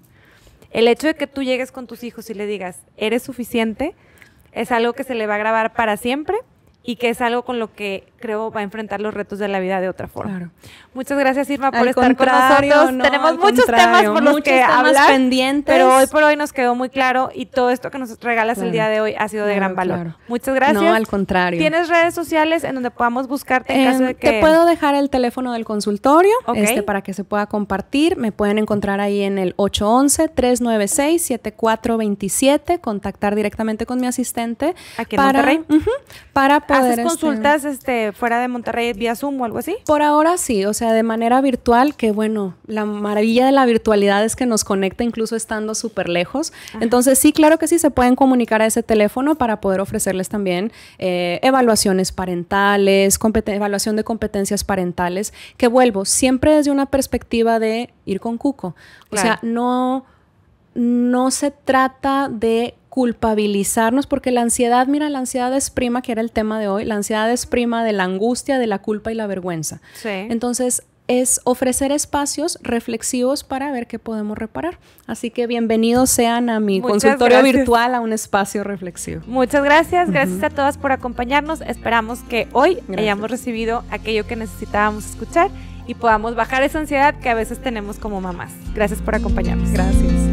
El hecho de que tú llegues con tus hijos y le digas, eres suficiente, es algo que se le va a grabar para siempre y que es algo con lo que creo va a enfrentar los retos de la vida de otra forma. Claro. Muchas gracias, Irma, por estar con nosotros. No, tenemos muchos temas por los que hablar, pendientes, pero hoy por hoy nos quedó muy claro y todo esto que nos regalas el día de hoy ha sido de gran valor. Claro. Muchas gracias. No, al contrario. ¿Tienes redes sociales en donde podamos buscarte en caso de que...? Te puedo dejar el teléfono del consultorio para que se pueda compartir. Me pueden encontrar ahí en el 811-396-7427, contactar directamente con mi asistente. Aquí en Monterrey. Para poder... ¿Haces consultas fuera de Monterrey vía Zoom o algo así? Por ahora sí, o sea, de manera virtual, que bueno, la maravilla de la virtualidad es que nos conecta incluso estando súper lejos. Ajá. Entonces sí, claro que sí, se pueden comunicar a ese teléfono para poder ofrecerles también evaluaciones parentales, evaluación de competencias parentales, que vuelvo, siempre desde una perspectiva de ir con cuco. Claro. O sea, no se trata de culpabilizarnos, porque la ansiedad, mira, la ansiedad es prima, que era el tema de hoy, la ansiedad es prima de la angustia, de la culpa y la vergüenza. Sí. Entonces, es ofrecer espacios reflexivos para ver qué podemos reparar. Así que bienvenidos sean a mi consultorio virtual, a un espacio reflexivo. Muchas gracias. Gracias a todas por acompañarnos. Esperamos que hoy hayamos recibido aquello que necesitábamos escuchar y podamos bajar esa ansiedad que a veces tenemos como mamás. Gracias por acompañarnos. Gracias.